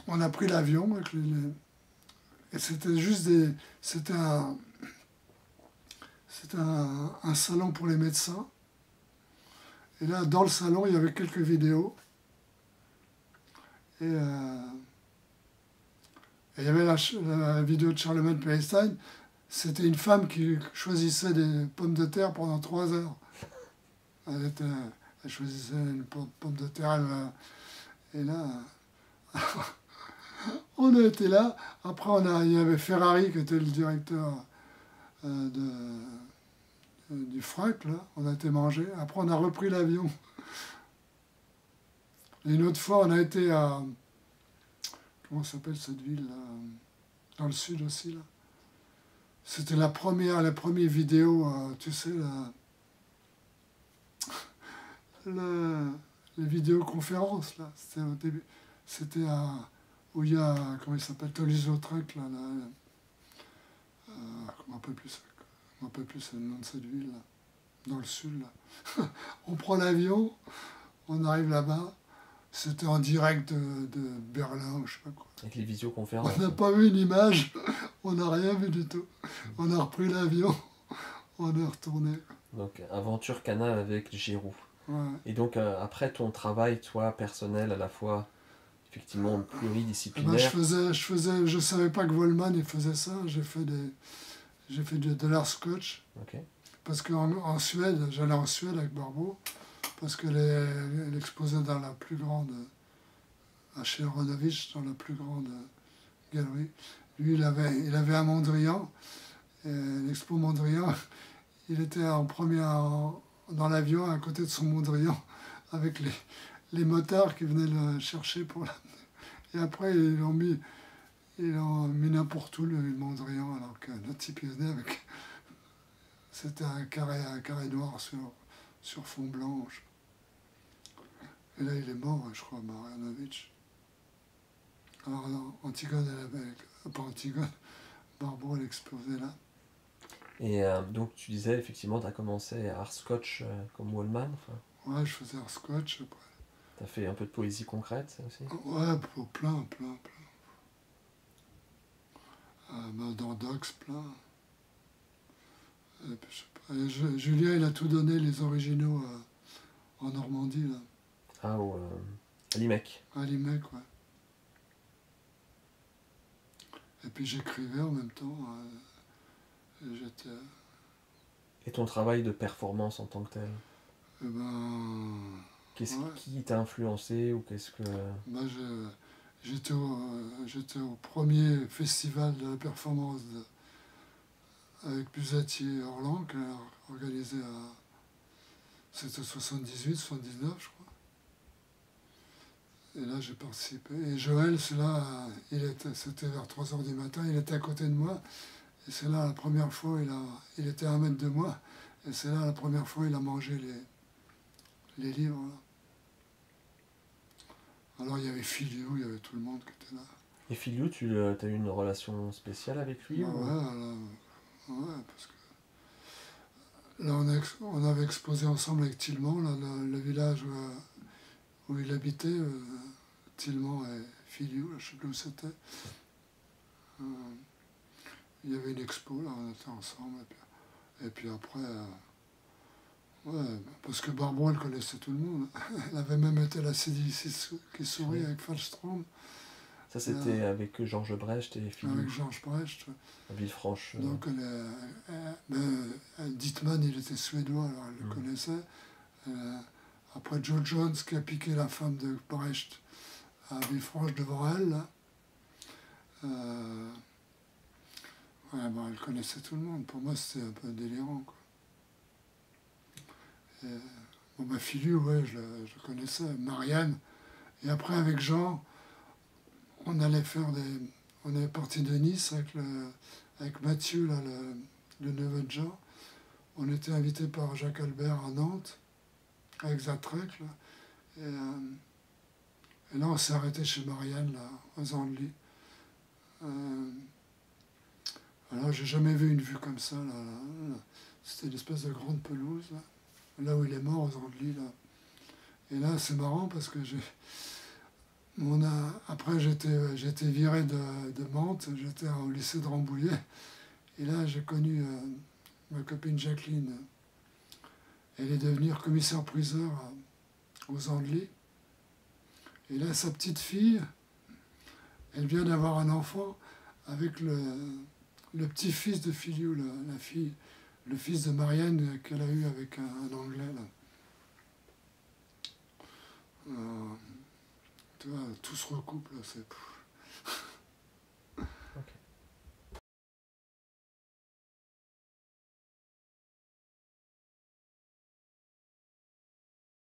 Speaker 2: On a pris l'avion avec et c'était juste c'était un salon pour les médecins. Et là, dans le salon, il y avait quelques vidéos. Et il y avait la vidéo de Charlemagne Palestine. C'était une femme qui choisissait des pommes de terre pendant 3 heures. Elle choisissait une pomme de terre. Et là, on a été là. Après, il y avait Ferrari qui était le directeur du FRAC. Là. On a été manger. Après, on a repris l'avion. Et une autre fois, on a été à... Comment s'appelle cette ville là, dans le sud aussi, là. C'était la première vidéo, tu sais, les vidéoconférences, là. C'était au début. C'était où il y a, comment il s'appelle, Toulouse-Lautrec, là. Je ne me rappelle plus le nom de cette ville, là. dans le sud. Là. On prend l'avion, on arrive là-bas. C'était en direct de Berlin, je sais pas quoi.
Speaker 1: Avec les visioconférences.
Speaker 2: On n'a pas vu une image, on n'a rien vu du tout. On a repris l'avion, on est retourné.
Speaker 1: Donc, aventure canal avec Giroud.
Speaker 2: Ouais.
Speaker 1: Et donc, après ton travail, toi, personnel, à la fois, effectivement, pluridisciplinaire.
Speaker 2: Je savais pas que Volman il faisait ça. J'ai fait de l'art scotch.
Speaker 1: Okay.
Speaker 2: Parce qu'en Suède, j'allais en Suède avec Barbeau, parce qu'elle exposait dans la plus grande, à chez Aronovitch, dans la plus grande galerie. Lui, il avait un Mondrian, l'expo Mondrian, il était en première dans l'avion à côté de son Mondrian, avec les motards qui venaient le chercher pour l'amener. Et après, ils l'ont mis n'importe où, le Mondrian, alors que notre type il venait avec... C'était un carré noir sur fond blanc. Et là, il est mort, je crois, Marianovitch. Alors, Antigone, pas Antigone, Barbeau, elle exposait là.
Speaker 1: Et donc, tu disais, effectivement, tu as commencé art scotch comme Wallman.
Speaker 2: Ouais, je faisais art scotch après.
Speaker 1: Tu as fait un peu de poésie concrète, ça aussi?
Speaker 2: Ouais, plein. Dans Docs, plein. Et puis, je sais pas, Julien, il a tout donné, les originaux en Normandie, là.
Speaker 1: Ah, à Limec.
Speaker 2: À Limec, ouais. Et puis j'écrivais en même temps. Et
Speaker 1: ton travail de performance en tant que tel?
Speaker 2: Ouais.
Speaker 1: Qui t'a influencé ou qu'est-ce que...
Speaker 2: Moi, j'étais au premier festival de la performance avec Busatier et Orlan, qui a organisé à... C'était 78, 79, je crois. Et là, j'ai participé. Et Joël, c'est là, c'était vers 3h du matin, il était à côté de moi. Et c'est là, la première fois, il était à 1 mètre de moi. Et c'est là, la première fois, il a mangé les livres. Là. Alors, il y avait Filiou, il y avait tout le monde qui était là.
Speaker 1: Et Filiou, tu as eu une relation spéciale avec lui?
Speaker 2: Ouais, parce que là, on avait exposé ensemble avec Tillemont, là, le village où il habitait, Tillemont et Filiou, je ne sais plus où c'était. Il y avait une expo, là, on était ensemble. Et puis après, parce que Barbeau, elle connaissait tout le monde. Elle avait même été la CDC qui sourit avec Falstrom.
Speaker 1: Ça, c'était avec Georges Brecht et Filiou.
Speaker 2: Avec Georges Brecht.
Speaker 1: À Villefranche.
Speaker 2: Donc, Dietmann, il était suédois, alors elle le connaissait. Après, Joe Jones, qui a piqué la femme de Brecht à Villefranche devant elle, là. Elle connaissait tout le monde. Pour moi, c'était un peu délirant, quoi. Filiou, ouais, je le connaissais. Marianne. Et après, avec Jean, on est parti de Nice avec Mathieu, là, le neveu de Jean. On était invité par Jacques Albert à Nantes, avec Zatrec, là. Et là, on s'est arrêté chez Marianne, là, aux Andelys. Alors, j'ai jamais vu une vue comme ça, là. C'était une espèce de grande pelouse, là où il est mort, aux Andelys, là. Et là, c'est marrant parce que après, j'étais viré de Mantes, j'étais au lycée de Rambouillet. Et là, j'ai connu ma copine Jacqueline. Elle est devenue commissaire-priseur aux Andelys. Et là, sa petite fille, elle vient d'avoir un enfant avec le petit-fils de Filiou, le fils de Marianne qu'elle a eu avec un Anglais, là. Tu vois, tout se recoupe, là, c'est...